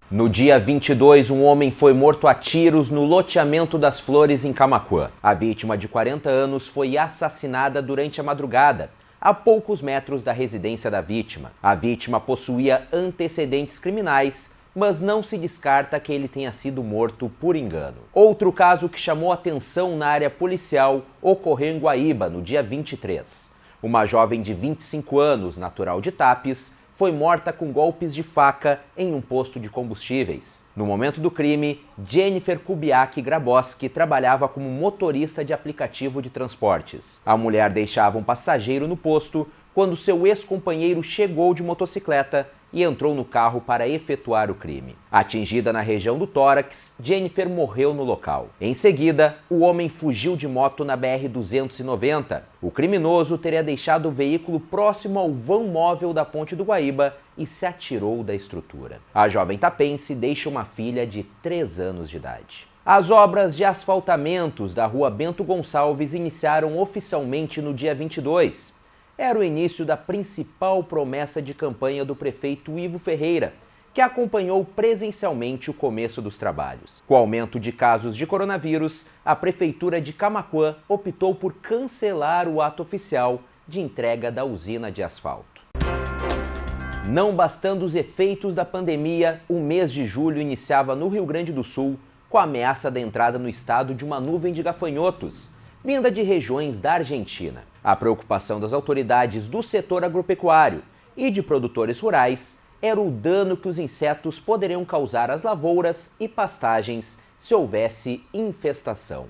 No dia 22, um homem foi morto a tiros no loteamento das Flores, em Camaquã. A vítima, de 40 anos, foi assassinada durante a madrugada, a poucos metros da residência da vítima. A vítima possuía antecedentes criminais, mas não se descarta que ele tenha sido morto por engano. Outro caso que chamou atenção na área policial ocorreu em Guaíba, no dia 23. Uma jovem de 25 anos, natural de Tapes, foi morta com golpes de faca em um posto de combustíveis. No momento do crime, Jennifer Kubiak Graboski trabalhava como motorista de aplicativo de transportes. A mulher deixava um passageiro no posto quando seu ex-companheiro chegou de motocicleta e entrou no carro para efetuar o crime. Atingida na região do tórax, Jennifer morreu no local. Em seguida, o homem fugiu de moto na BR-290. O criminoso teria deixado o veículo próximo ao vão móvel da Ponte do Guaíba e se atirou da estrutura. A jovem tapense deixa uma filha de 3 anos de idade. As obras de asfaltamentos da rua Bento Gonçalves iniciaram oficialmente no dia 22. Era o início da principal promessa de campanha do prefeito Ivo Ferreira, que acompanhou presencialmente o começo dos trabalhos. Com o aumento de casos de coronavírus, a Prefeitura de Camaquã optou por cancelar o ato oficial de entrega da usina de asfalto. Não bastando os efeitos da pandemia, o mês de julho iniciava no Rio Grande do Sul com a ameaça da entrada no estado de uma nuvem de gafanhotos, vinda de regiões da Argentina. A preocupação das autoridades do setor agropecuário e de produtores rurais era o dano que os insetos poderiam causar às lavouras e pastagens se houvesse infestação.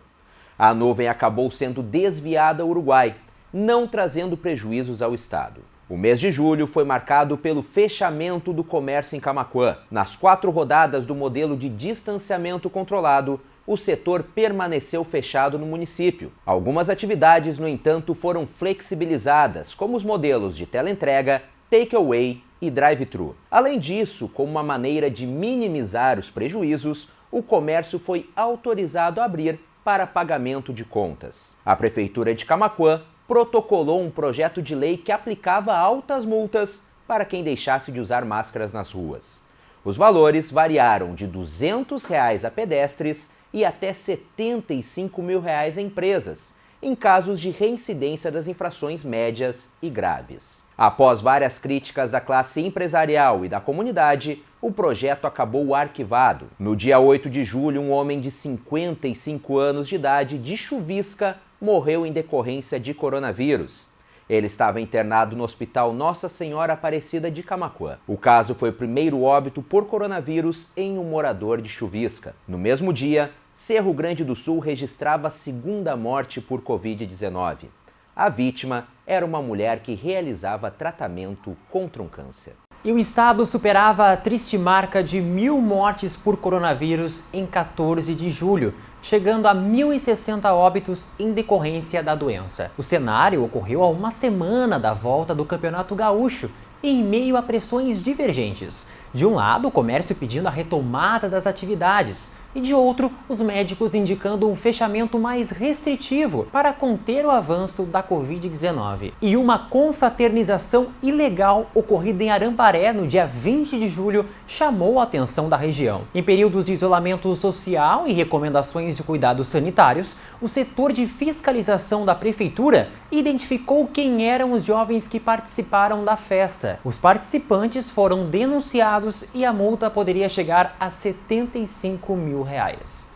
A nuvem acabou sendo desviada ao Uruguai, não trazendo prejuízos ao estado. O mês de julho foi marcado pelo fechamento do comércio em Camaquã. Nas 4 rodadas do modelo de distanciamento controlado, o setor permaneceu fechado no município. Algumas atividades, no entanto, foram flexibilizadas, como os modelos de teleentrega, takeaway e drive-thru. Além disso, como uma maneira de minimizar os prejuízos, o comércio foi autorizado a abrir para pagamento de contas. A Prefeitura de Camaquã protocolou um projeto de lei que aplicava altas multas para quem deixasse de usar máscaras nas ruas. Os valores variaram de R$ 200 a pedestres e até R$ 75 mil a empresas, em casos de reincidência das infrações médias e graves. Após várias críticas da classe empresarial e da comunidade, o projeto acabou arquivado. No dia 8 de julho, um homem de 55 anos de idade de Chuvisca morreu em decorrência de coronavírus. Ele estava internado no Hospital Nossa Senhora Aparecida de Camaquã. O caso foi o primeiro óbito por coronavírus em um morador de Chuvisca. No mesmo dia, Cerro Grande do Sul registrava a segunda morte por Covid-19. A vítima era uma mulher que realizava tratamento contra um câncer. E o estado superava a triste marca de 1.000 mortes por coronavírus em 14 de julho, chegando a 1.060 óbitos em decorrência da doença. O cenário ocorreu a uma semana da volta do Campeonato Gaúcho, em meio a pressões divergentes. De um lado, o comércio pedindo a retomada das atividades, e de outro, os médicos indicando um fechamento mais restritivo para conter o avanço da Covid-19. E uma confraternização ilegal ocorrida em Aramparé no dia 20 de julho chamou a atenção da região. Em períodos de isolamento social e recomendações de cuidados sanitários, o setor de fiscalização da prefeitura identificou quem eram os jovens que participaram da festa. Os participantes foram denunciados e a multa poderia chegar a R$ 75 mil.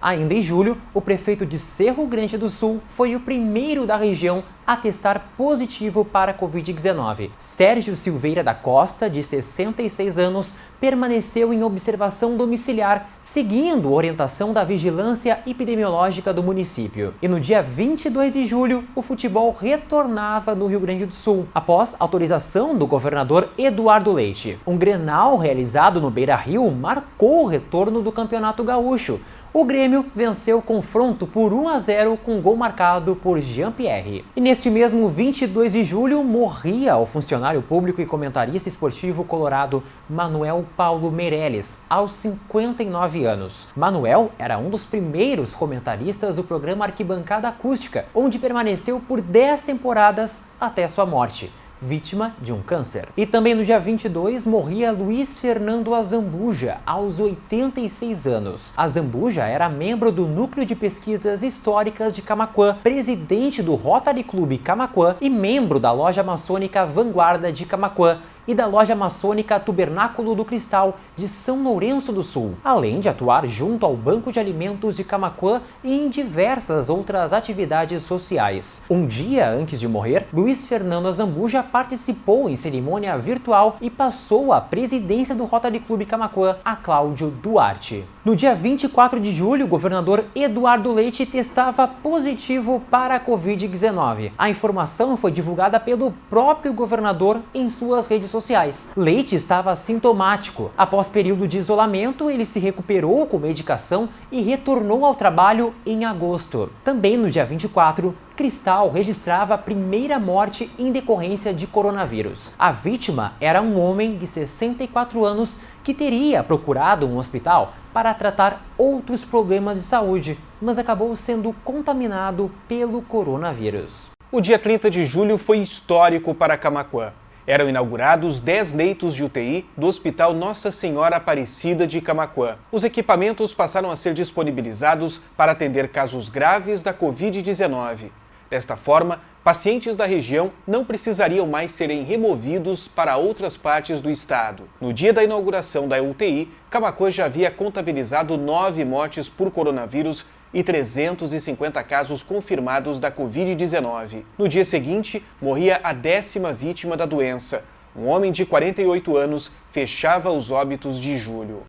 Ainda em julho, o prefeito de Cerro Grande do Sul foi o primeiro da região a testar positivo para a Covid-19. Sérgio Silveira da Costa, de 66 anos, permaneceu em observação domiciliar, seguindo a orientação da vigilância epidemiológica do município. E no dia 22 de julho, o futebol retornava no Rio Grande do Sul, após autorização do governador Eduardo Leite. Um Grenal realizado no Beira-Rio marcou o retorno do Campeonato Gaúcho. O Grêmio venceu o confronto por 1-0 com gol marcado por Jean-Pierre. E neste mesmo 22 de julho morria o funcionário público e comentarista esportivo colorado Manuel Paulo Meirelles, aos 59 anos. Manuel era um dos primeiros comentaristas do programa Arquibancada Acústica, onde permaneceu por 10 temporadas até sua morte, vítima de um câncer. E também no dia 22 morria Luiz Fernando Azambuja, aos 86 anos. Azambuja era membro do Núcleo de Pesquisas Históricas de Camaquã, presidente do Rotary Clube Camaquã e membro da loja maçônica Vanguarda de Camaquã, e da loja maçônica Tubernáculo do Cristal de São Lourenço do Sul, além de atuar junto ao Banco de Alimentos de Camaquã e em diversas outras atividades sociais. Um dia antes de morrer, Luiz Fernando Azambuja participou em cerimônia virtual e passou a presidência do Rotary Clube Camaquã a Cláudio Duarte. No dia 24 de julho, o governador Eduardo Leite testava positivo para a Covid-19. A informação foi divulgada pelo próprio governador em suas redes sociais. Leite estava sintomático. Após período de isolamento, ele se recuperou com medicação e retornou ao trabalho em agosto. Também no dia 24, Cristal registrava a primeira morte em decorrência de coronavírus. A vítima era um homem de 64 anos que teria procurado um hospital para tratar outros problemas de saúde, mas acabou sendo contaminado pelo coronavírus. O dia 30 de julho foi histórico para Camaquã. Eram inaugurados 10 leitos de UTI do Hospital Nossa Senhora Aparecida de Camaquã. Os equipamentos passaram a ser disponibilizados para atender casos graves da Covid-19. Desta forma, pacientes da região não precisariam mais serem removidos para outras partes do estado. No dia da inauguração da UTI, Camaquã já havia contabilizado 9 mortes por coronavírus e 350 casos confirmados da Covid-19. No dia seguinte, morria a 10ª vítima da doença. Um homem de 48 anos fechava os óbitos de julho.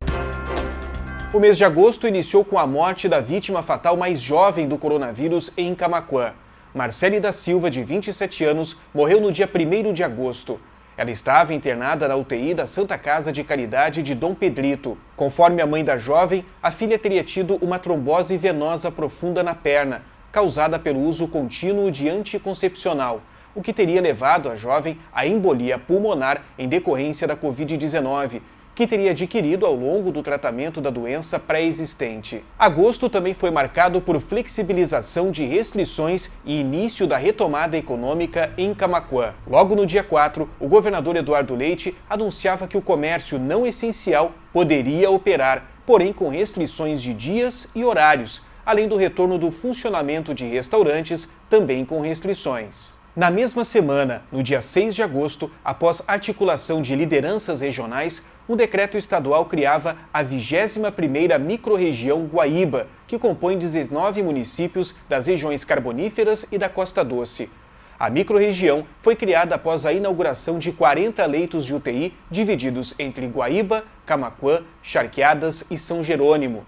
O mês de agosto iniciou com a morte da vítima fatal mais jovem do coronavírus em Camaquã. Marcele da Silva, de 27 anos, morreu no dia 1º de agosto. Ela estava internada na UTI da Santa Casa de Caridade de Dom Pedrito. Conforme a mãe da jovem, a filha teria tido uma trombose venosa profunda na perna, causada pelo uso contínuo de anticoncepcional, o que teria levado a jovem à embolia pulmonar em decorrência da Covid-19, que teria adquirido ao longo do tratamento da doença pré-existente. Agosto também foi marcado por flexibilização de restrições e início da retomada econômica em Camaquã. Logo no dia 4, o governador Eduardo Leite anunciava que o comércio não essencial poderia operar, porém com restrições de dias e horários, além do retorno do funcionamento de restaurantes, também com restrições. Na mesma semana, no dia 6 de agosto, após articulação de lideranças regionais, um decreto estadual criava a 21ª microrregião Guaíba, que compõe 19 municípios das regiões carboníferas e da Costa Doce. A microrregião foi criada após a inauguração de 40 leitos de UTI divididos entre Guaíba, Camaquã, Charqueadas e São Jerônimo.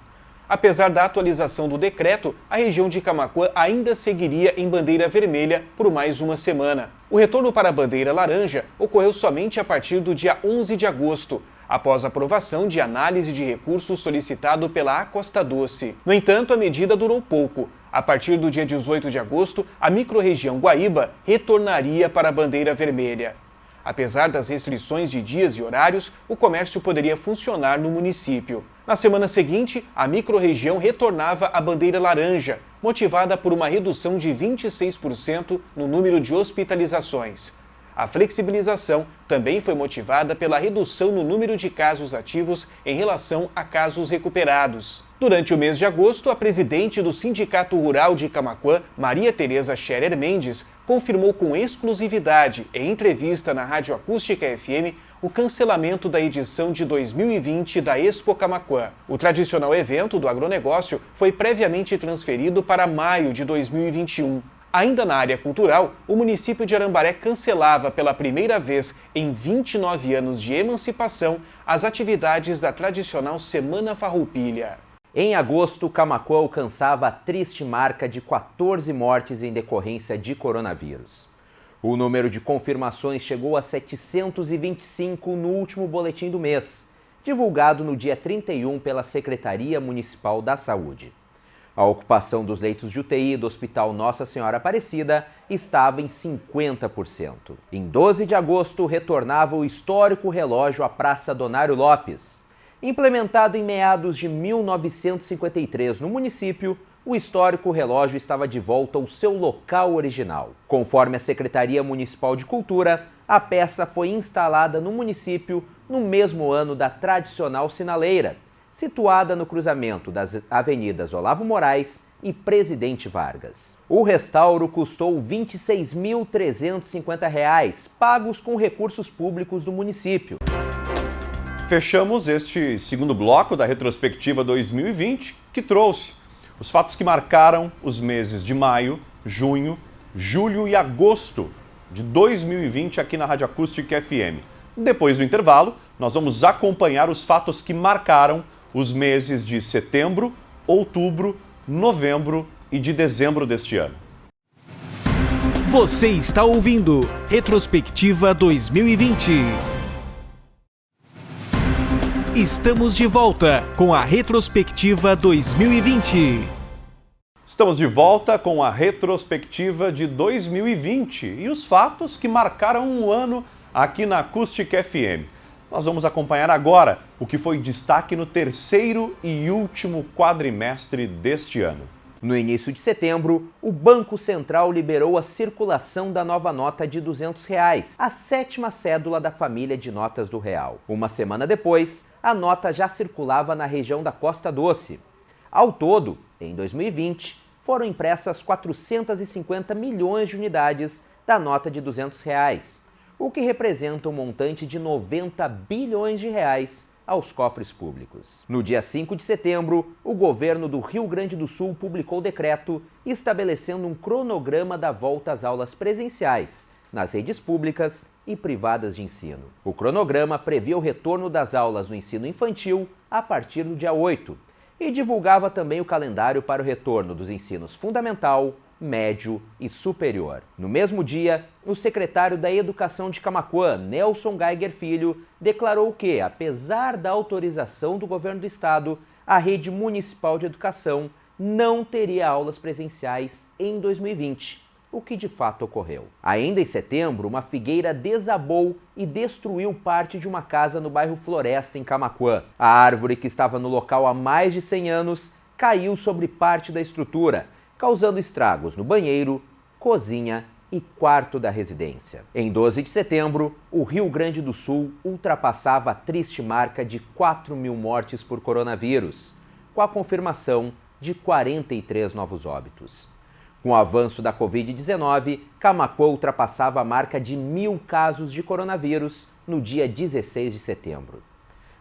Apesar da atualização do decreto, a região de Camaquã ainda seguiria em bandeira vermelha por mais uma semana. O retorno para a bandeira laranja ocorreu somente a partir do dia 11 de agosto, após a aprovação de análise de recurso solicitado pela Acosta Doce. No entanto, a medida durou pouco. A partir do dia 18 de agosto, a microrregião Guaíba retornaria para a bandeira vermelha. Apesar das restrições de dias e horários, o comércio poderia funcionar no município. Na semana seguinte, a microrregião retornava à bandeira laranja, motivada por uma redução de 26% no número de hospitalizações. A flexibilização também foi motivada pela redução no número de casos ativos em relação a casos recuperados. Durante o mês de agosto, a presidente do Sindicato Rural de Camaquã, Maria Tereza Scherer Mendes, confirmou com exclusividade, em entrevista na Rádio Acústica FM, o cancelamento da edição de 2020 da Expo Camaquã. O tradicional evento do agronegócio foi previamente transferido para maio de 2021. Ainda na área cultural, o município de Arambaré cancelava pela primeira vez em 29 anos de emancipação as atividades da tradicional Semana Farroupilha. Em agosto, Camaquã alcançava a triste marca de 14 mortes em decorrência de coronavírus. O número de confirmações chegou a 725 no último boletim do mês, divulgado no dia 31 pela Secretaria Municipal da Saúde. A ocupação dos leitos de UTI do Hospital Nossa Senhora Aparecida estava em 50%. Em 12 de agosto, retornava o histórico relógio à Praça Donário Lopes. Implementado em meados de 1953 no município, o histórico relógio estava de volta ao seu local original. Conforme a Secretaria Municipal de Cultura, a peça foi instalada no município no mesmo ano da tradicional sinaleira, situada no cruzamento das avenidas Olavo Moraes e Presidente Vargas. O restauro custou R$ 26.350, pagos com recursos públicos do município. Fechamos este segundo bloco da retrospectiva 2020, que trouxe os fatos que marcaram os meses de maio, junho, julho e agosto de 2020 aqui na Rádio Acústica FM. Depois do intervalo, nós vamos acompanhar os fatos que marcaram os meses de setembro, outubro, novembro e de dezembro deste ano. Você está ouvindo Retrospectiva 2020. Estamos de volta com a Retrospectiva 2020. Estamos de volta com a retrospectiva de 2020 e os fatos que marcaram um ano aqui na Acústica FM. Nós vamos acompanhar agora o que foi destaque no terceiro e último quadrimestre deste ano. No início de setembro, o Banco Central liberou a circulação da nova nota de R$ 200, a 7ª cédula da família de notas do real. Uma semana depois, a nota já circulava na região da Costa Doce. Ao todo, em 2020, foram impressas 450 milhões de unidades da nota de R$ 200, o que representa um montante de 90 bilhões de reais aos cofres públicos. No dia 5 de setembro, o governo do Rio Grande do Sul publicou decreto estabelecendo um cronograma da volta às aulas presenciais nas redes públicas e privadas de ensino. O cronograma previa o retorno das aulas no ensino infantil a partir do dia 8 e divulgava também o calendário para o retorno dos ensinos fundamental, médio e superior. No mesmo dia, o secretário da Educação de Camaquã, Nelson Geiger Filho, declarou que, apesar da autorização do governo do estado, a rede municipal de educação não teria aulas presenciais em 2020, o que de fato ocorreu. Ainda em setembro, uma figueira desabou e destruiu parte de uma casa no bairro Floresta, em Camaquã. A árvore, que estava no local há mais de 100 anos, caiu sobre parte da estrutura, causando estragos no banheiro, cozinha e quarto da residência. Em 12 de setembro, o Rio Grande do Sul ultrapassava a triste marca de 4.000 mortes por coronavírus, com a confirmação de 43 novos óbitos. Com o avanço da Covid-19, Camaquã ultrapassava a marca de 1.000 casos de coronavírus no dia 16 de setembro.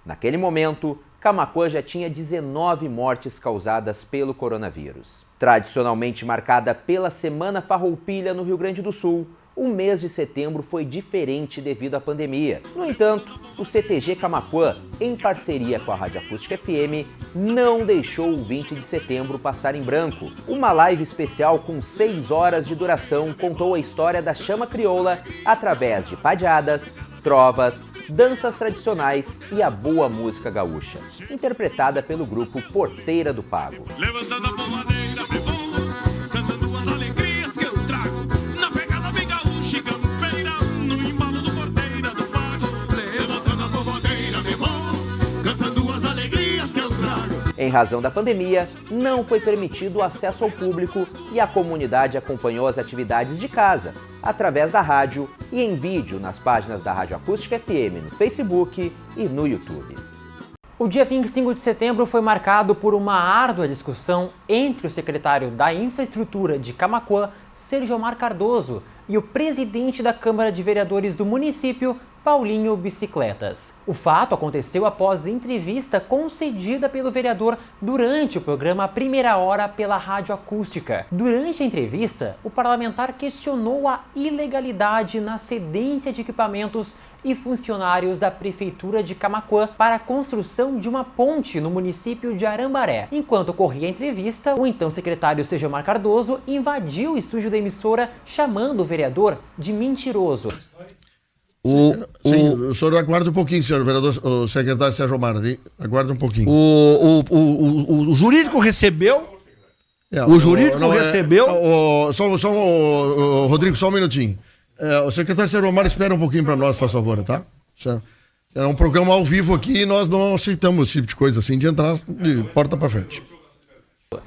Naquele momento, Camaquã já tinha 19 mortes causadas pelo coronavírus. Tradicionalmente marcada pela Semana Farroupilha no Rio Grande do Sul, o mês de setembro foi diferente devido à pandemia. No entanto, o CTG Camaquã, em parceria com a Rádio Acústica FM, não deixou o 20 de setembro passar em branco. Uma live especial com 6 horas de duração contou a história da chama crioula através de padeadas, trovas, danças tradicionais e a boa música gaúcha, interpretada pelo grupo Porteira do Pago. Levantando a pomadeira, me vou, cantando as alegrias que eu trago, na pegada bem gaúcha e campeira, no embalo do Porteira do Pago. Levantando a pomadeira, me vou, cantando as alegrias que eu trago. Em razão da pandemia, não foi permitido o acesso ao público e a comunidade acompanhou as atividades de casa, através da rádio e em vídeo nas páginas da Rádio Acústica FM no Facebook e no YouTube. O dia 25 de setembro foi marcado por uma árdua discussão entre o secretário da Infraestrutura de Camaquã, Sérgio Omar Cardoso, e o presidente da Câmara de Vereadores do município, Paulinho Bicicletas. O fato aconteceu após entrevista concedida pelo vereador durante o programa Primeira Hora pela Rádio Acústica. Durante a entrevista, o parlamentar questionou a ilegalidade na cedência de equipamentos e funcionários da Prefeitura de Camaquã para a construção de uma ponte no município de Arambaré. Enquanto ocorria a entrevista, o então secretário Sérgio Omar Cardoso invadiu o estúdio da emissora chamando o vereador de mentiroso. Sim, o senhor aguarda um pouquinho, senhor vereador, o secretário Sérgio Omar, aguarda um pouquinho. O jurídico recebeu? O jurídico recebeu? Rodrigo, só um minutinho. O secretário Sérgio Omar espera um pouquinho para nós, faz favor, tá? É um programa ao vivo aqui e nós não aceitamos esse tipo de coisa assim, de entrar de porta para frente.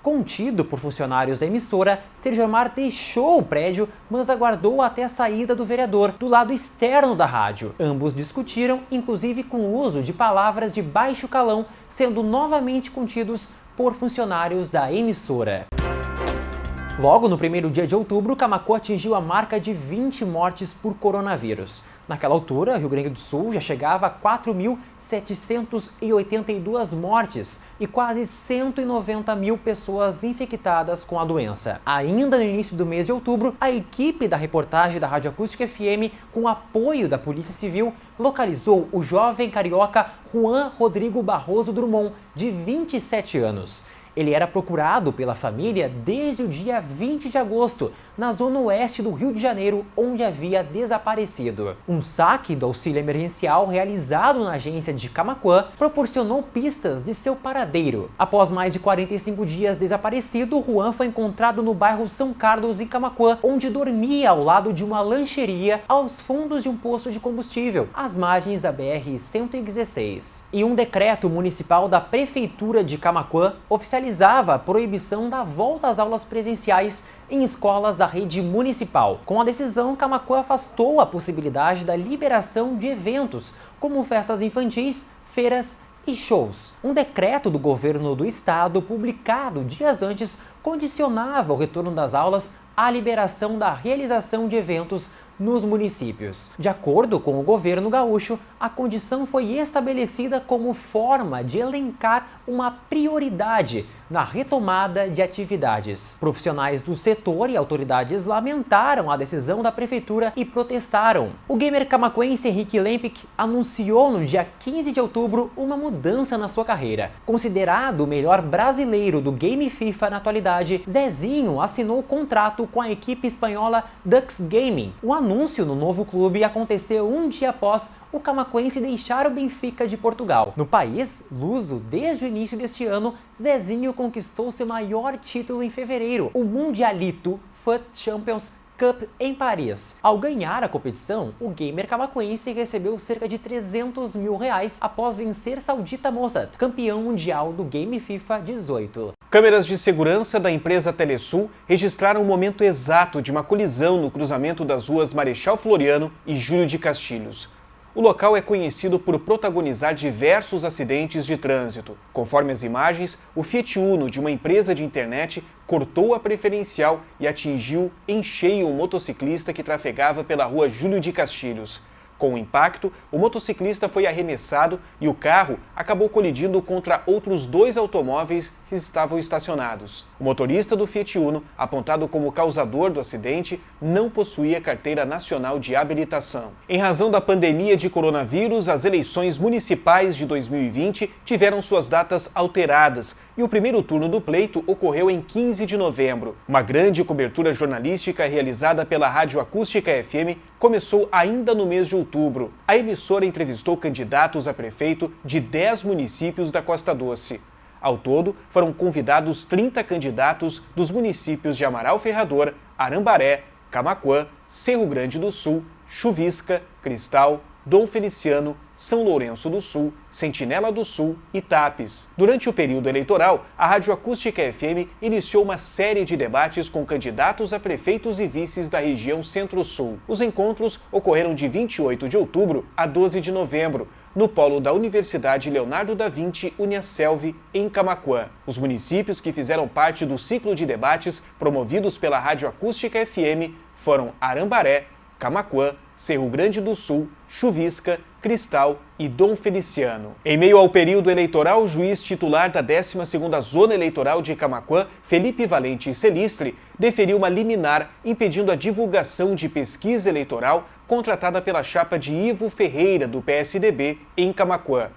Contido por funcionários da emissora, Sérgio Omar deixou o prédio, mas aguardou até a saída do vereador, do lado externo da rádio. Ambos discutiram, inclusive com o uso de palavras de baixo calão, sendo novamente contidos por funcionários da emissora. Logo no primeiro dia de outubro, Camaquã atingiu a marca de 20 mortes por coronavírus. Naquela altura, Rio Grande do Sul já chegava a 4.782 mortes e quase 190 mil pessoas infectadas com a doença. Ainda no início do mês de outubro, a equipe da reportagem da Rádio Acústica FM, com apoio da Polícia Civil, localizou o jovem carioca Juan Rodrigo Barroso Drummond, de 27 anos. Ele era procurado pela família desde o dia 20 de agosto, na zona oeste do Rio de Janeiro, onde havia desaparecido. Um saque do auxílio emergencial realizado na agência de Camaquã proporcionou pistas de seu paradeiro. Após mais de 45 dias desaparecido, Juan foi encontrado no bairro São Carlos, em Camaquã, onde dormia ao lado de uma lancheria aos fundos de um posto de combustível, às margens da BR-116. E um decreto municipal da Prefeitura de Camaquã oficializava a proibição da volta às aulas presenciais em escolas da rede municipal. Com a decisão, Camaquã afastou a possibilidade da liberação de eventos, como festas infantis, feiras e shows. Um decreto do governo do estado, publicado dias antes, condicionava o retorno das aulas à liberação da realização de eventos nos municípios. De acordo com o governo gaúcho, a condição foi estabelecida como forma de elencar uma prioridade na retomada de atividades. Profissionais do setor e autoridades lamentaram a decisão da prefeitura e protestaram. O gamer camaquense Henrique Lempic anunciou no dia 15 de outubro uma mudança na sua carreira. Considerado o melhor brasileiro do game FIFA na atualidade, Zezinho assinou contrato com a equipe espanhola Dux Gaming. O anúncio no novo clube aconteceu um dia após o camaquense deixar o Benfica de Portugal. No país luso, desde o início deste ano, Zezinho conquistou seu maior título em fevereiro, o Mundialito FUT Champions Cup em Paris. Ao ganhar a competição, o gamer camaquense recebeu cerca de 300 mil reais após vencer Saudita Mosat, campeão mundial do game FIFA 18. Câmeras de segurança da empresa Telesul registraram o momento exato de uma colisão no cruzamento das ruas Marechal Floriano e Júlio de Castilhos. O local é conhecido por protagonizar diversos acidentes de trânsito. Conforme as imagens, o Fiat Uno de uma empresa de internet cortou a preferencial e atingiu em cheio um motociclista que trafegava pela rua Júlio de Castilhos. Com o impacto, o motociclista foi arremessado e o carro acabou colidindo contra outros dois automóveis que estavam estacionados. O motorista do Fiat Uno, apontado como causador do acidente, não possuía carteira nacional de habilitação. Em razão da pandemia de coronavírus, as eleições municipais de 2020 tiveram suas datas alteradas e o primeiro turno do pleito ocorreu em 15 de novembro. Uma grande cobertura jornalística realizada pela Rádio Acústica FM começou ainda no mês de outubro. A emissora entrevistou candidatos a prefeito de 10 municípios da Costa Doce. Ao todo, foram convidados 30 candidatos dos municípios de Amaral Ferrador, Arambaré, Camaquã, Cerro Grande do Sul, Chuvisca, Cristal, Dom Feliciano, São Lourenço do Sul, Sentinela do Sul e Tapes. Durante o período eleitoral, a Rádio Acústica FM iniciou uma série de debates com candidatos a prefeitos e vices da região Centro-Sul. Os encontros ocorreram de 28 de outubro a 12 de novembro, no polo da Universidade Leonardo da Vinci Uniaselv, em Camaquã. Os municípios que fizeram parte do ciclo de debates promovidos pela Rádio Acústica FM foram Arambaré, Camaquã, Cerro Grande do Sul, Chuvisca, Cristal e Dom Feliciano. Em meio ao período eleitoral, o juiz titular da 12ª Zona Eleitoral de Camaquã, Felipe Valente Celistre, deferiu uma liminar impedindo a divulgação de pesquisa eleitoral contratada pela chapa de Ivo Ferreira, do PSDB, em Camaquã.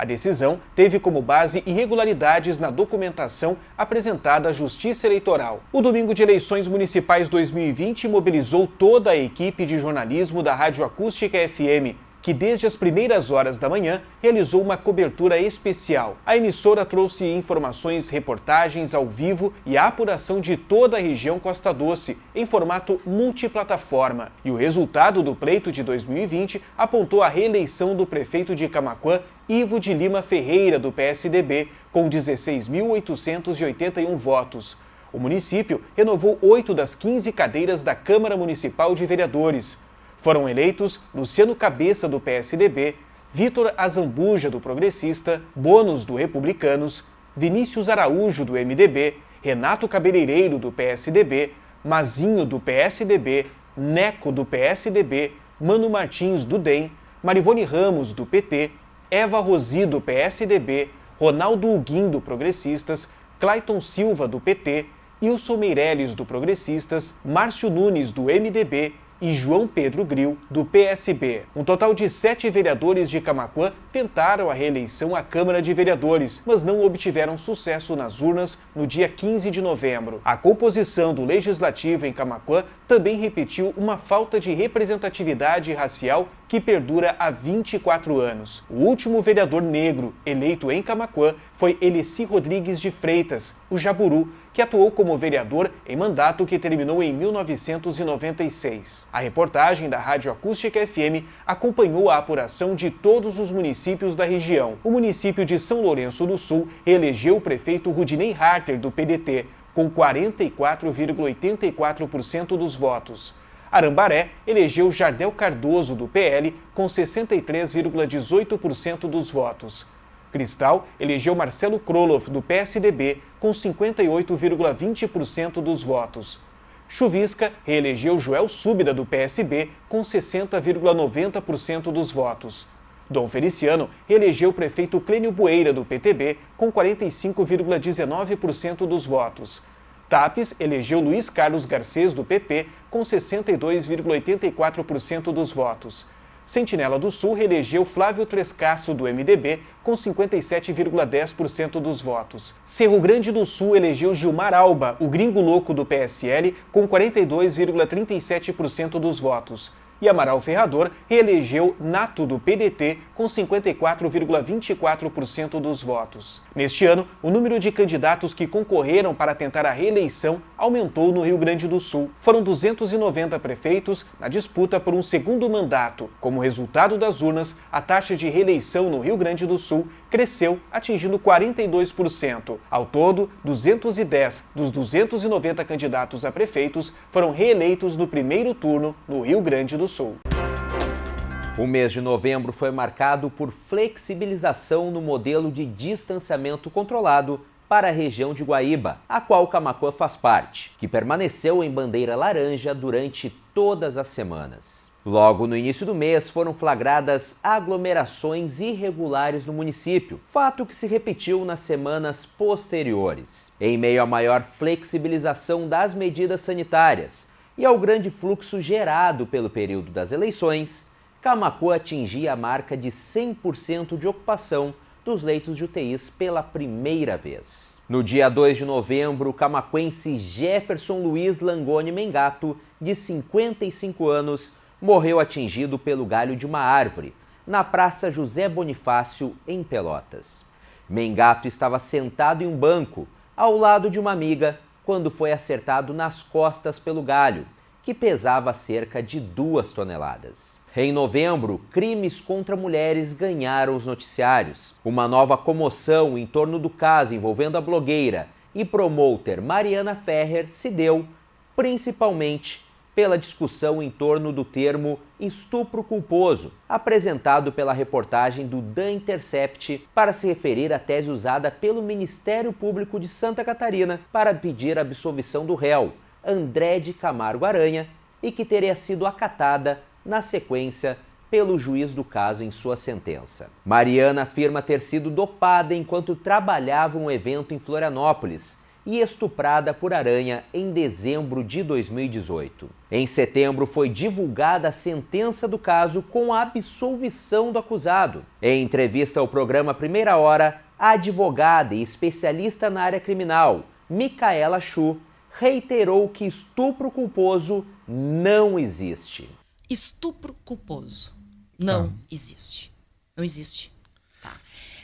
A decisão teve como base irregularidades na documentação apresentada à Justiça Eleitoral. O domingo de eleições municipais 2020 mobilizou toda a equipe de jornalismo da Rádio Acústica FM. que desde as primeiras horas da manhã realizou uma cobertura especial. A emissora trouxe informações, reportagens ao vivo e a apuração de toda a região Costa Doce, em formato multiplataforma. E o resultado do pleito de 2020 apontou a reeleição do prefeito de Camaquã, Ivo de Lima Ferreira, do PSDB, com 16.881 votos. O município renovou 8 das 15 cadeiras da Câmara Municipal de Vereadores. Foram eleitos Luciano Cabeça, do PSDB, Vitor Azambuja, do Progressista, Bônus, do Republicanos, Vinícius Araújo, do MDB, Renato Cabeleireiro, do PSDB, Mazinho, do PSDB, Neco, do PSDB, Mano Martins, do DEM, Marivone Ramos, do PT, Eva Rosi, do PSDB, Ronaldo Huguim, do Progressistas, Clayton Silva, do PT, Ilson Meirelles, do Progressistas, Márcio Nunes, do MDB e João Pedro Gril, do PSB. Um total de 7 vereadores de Camaquã tentaram a reeleição à Câmara de Vereadores, mas não obtiveram sucesso nas urnas no dia 15 de novembro. A composição do Legislativo em Camaquã também repetiu uma falta de representatividade racial que perdura há 24 anos. O último vereador negro eleito em Camaquã foi Eleci Rodrigues de Freitas, o Jaburu, que atuou como vereador em mandato que terminou em 1996. A reportagem da Rádio Acústica FM acompanhou a apuração de todos os municípios da região. O município de São Lourenço do Sul reelegeu o prefeito Rudinei Harter, do PDT, com 44,84% dos votos. Arambaré elegeu Jardel Cardoso, do PL, com 63,18% dos votos. Cristal elegeu Marcelo Kroloff, do PSDB, com 58,20% dos votos. Chuvisca reelegeu Joel Súbida, do PSB, com 60,90% dos votos. Dom Feliciano reelegeu o prefeito Clênio Bueira, do PTB, com 45,19% dos votos. Tapes elegeu Luiz Carlos Garcês, do PP, com 62,84% dos votos. Sentinela do Sul reelegeu Flávio Trescasso, do MDB, com 57,10% dos votos. Cerro Grande do Sul elegeu Gilmar Alba, o gringo louco, do PSL, com 42,37% dos votos. E Amaral Ferrador reelegeu Nato, do PDT, com 54,24% dos votos. Neste ano, o número de candidatos que concorreram para tentar a reeleição aumentou no Rio Grande do Sul. Foram 290 prefeitos na disputa por um segundo mandato. Como resultado das urnas, a taxa de reeleição no Rio Grande do Sul cresceu, atingindo 42%. Ao todo, 210 dos 290 candidatos a prefeitos foram reeleitos no primeiro turno no Rio Grande do Sul. O mês de novembro foi marcado por flexibilização no modelo de distanciamento controlado para a região de Guaíba, a qual Camaquã faz parte, que permaneceu em bandeira laranja durante todas as semanas. Logo no início do mês foram flagradas aglomerações irregulares no município, fato que se repetiu nas semanas posteriores. Em meio à maior flexibilização das medidas sanitárias e ao grande fluxo gerado pelo período das eleições, Camaquã atingia a marca de 100% de ocupação dos leitos de UTIs pela primeira vez. No dia 2 de novembro, o camaquense Jefferson Luiz Langoni Mengato, de 55 anos, morreu atingido pelo galho de uma árvore, na Praça José Bonifácio, em Pelotas. Mengato estava sentado em um banco, ao lado de uma amiga, quando foi acertado nas costas pelo galho, que pesava cerca de 2 toneladas. Em novembro, crimes contra mulheres ganharam os noticiários. Uma nova comoção em torno do caso envolvendo a blogueira e promoter Mariana Ferrer se deu, principalmente pela discussão em torno do termo estupro culposo, apresentado pela reportagem do The Intercept para se referir à tese usada pelo Ministério Público de Santa Catarina para pedir a absolvição do réu, André de Camargo Aranha, e que teria sido acatada na sequência pelo juiz do caso em sua sentença. Mariana afirma ter sido dopada enquanto trabalhava um evento em Florianópolis e estuprada por Aranha em dezembro de 2018. Em setembro foi divulgada a sentença do caso com a absolvição do acusado. Em entrevista ao programa Primeira Hora, a advogada e especialista na área criminal, Micaela Chu, reiterou que estupro culposo não existe. Estupro culposo. Não existe. Não existe. Tá.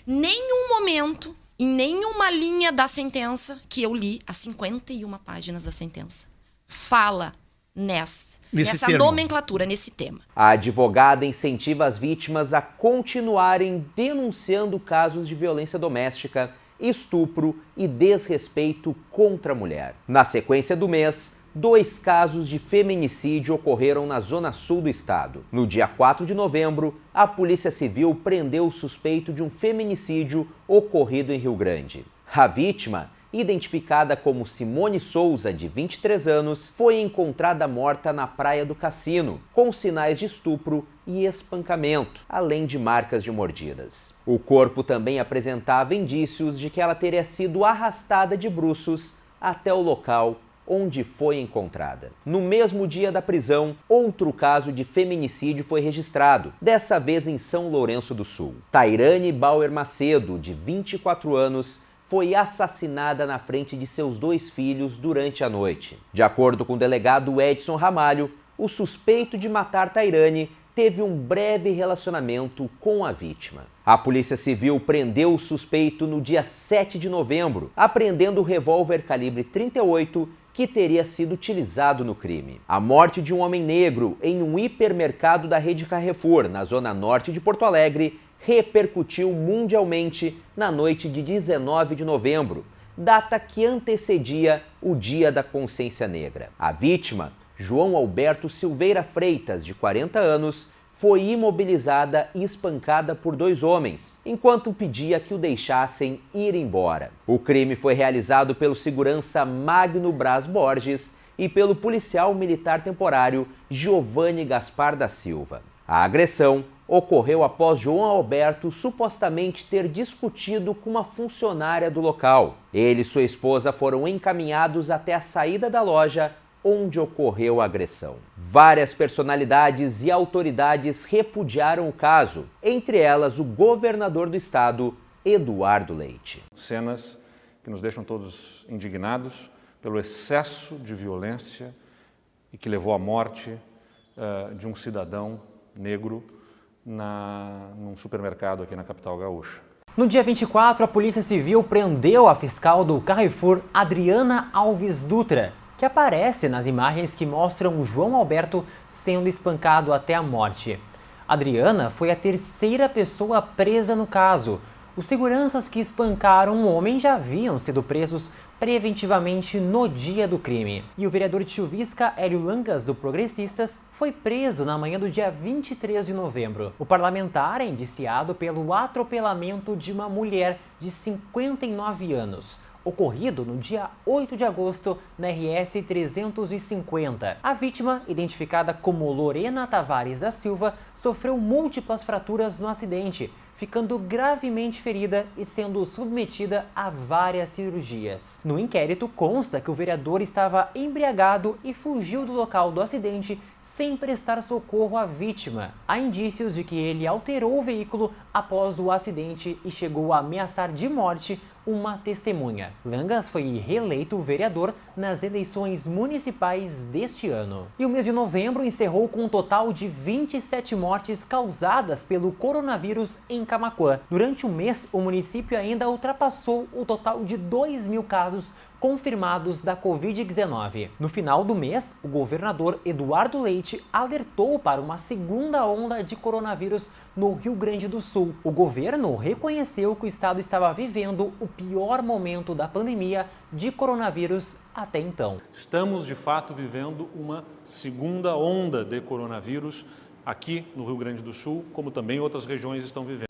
Nenhum momento, em nenhuma linha da sentença que eu li, as 51 páginas da sentença, fala nessa nomenclatura, nesse tema. A advogada incentiva as vítimas a continuarem denunciando casos de violência doméstica, estupro e desrespeito contra a mulher. Na sequência do mês, 2 casos de feminicídio ocorreram na zona sul do estado. No dia 4 de novembro, a Polícia Civil prendeu o suspeito de um feminicídio ocorrido em Rio Grande. A vítima, identificada como Simone Souza, de 23 anos, foi encontrada morta na Praia do Cassino, com sinais de estupro e espancamento, além de marcas de mordidas. O corpo também apresentava indícios de que ela teria sido arrastada de bruços até o local onde foi encontrada. No mesmo dia da prisão, outro caso de feminicídio foi registrado, dessa vez em São Lourenço do Sul. Tairane Bauer Macedo, de 24 anos, foi assassinada na frente de seus 2 filhos durante a noite. De acordo com o delegado Edson Ramalho, o suspeito de matar Tairane teve um breve relacionamento com a vítima. A Polícia Civil prendeu o suspeito no dia 7 de novembro, apreendendo o revólver calibre 38 que teria sido utilizado no crime. A morte de um homem negro em um hipermercado da rede Carrefour, na zona norte de Porto Alegre, repercutiu mundialmente na noite de 19 de novembro, data que antecedia o Dia da Consciência Negra. A vítima, João Alberto Silveira Freitas, de 40 anos, foi imobilizada e espancada por 2 homens, enquanto pedia que o deixassem ir embora. O crime foi realizado pelo segurança Magno Braz Borges e pelo policial militar temporário Giovanni Gaspar da Silva. A agressão ocorreu após João Alberto supostamente ter discutido com uma funcionária do local. Ele e sua esposa foram encaminhados até a saída da loja onde ocorreu a agressão. Várias personalidades e autoridades repudiaram o caso, entre elas o governador do estado, Eduardo Leite. Cenas que nos deixam todos indignados pelo excesso de violência e que levou à morte de um cidadão negro num supermercado aqui na capital gaúcha. No dia 24, a Polícia Civil prendeu a fiscal do Carrefour, Adriana Alves Dutra, que aparece nas imagens que mostram o João Alberto sendo espancado até a morte. Adriana foi a 3ª pessoa presa no caso. Os seguranças que espancaram o homem já haviam sido presos preventivamente no dia do crime. E o vereador de Chuvisca, Hélio Langas, do Progressistas, foi preso na manhã do dia 23 de novembro. O parlamentar é indiciado pelo atropelamento de uma mulher de 59 anos, ocorrido no dia 8 de agosto na RS 350. A vítima, identificada como Lorena Tavares da Silva, sofreu múltiplas fraturas no acidente, ficando gravemente ferida e sendo submetida a várias cirurgias. No inquérito consta que o vereador estava embriagado e fugiu do local do acidente sem prestar socorro à vítima. Há indícios de que ele alterou o veículo após o acidente e chegou a ameaçar de morte uma testemunha. Langas foi reeleito vereador nas eleições municipais deste ano. E o mês de novembro encerrou com um total de 27 mortes causadas pelo coronavírus em Camaquã. Durante o mês, o município ainda ultrapassou o total de 2.000 casos confirmados da Covid-19. No final do mês, o governador Eduardo Leite alertou para uma segunda onda de coronavírus no Rio Grande do Sul. O governo reconheceu que o estado estava vivendo o pior momento da pandemia de coronavírus até então. Estamos, de fato, vivendo uma segunda onda de coronavírus aqui no Rio Grande do Sul, como também outras regiões estão vivendo.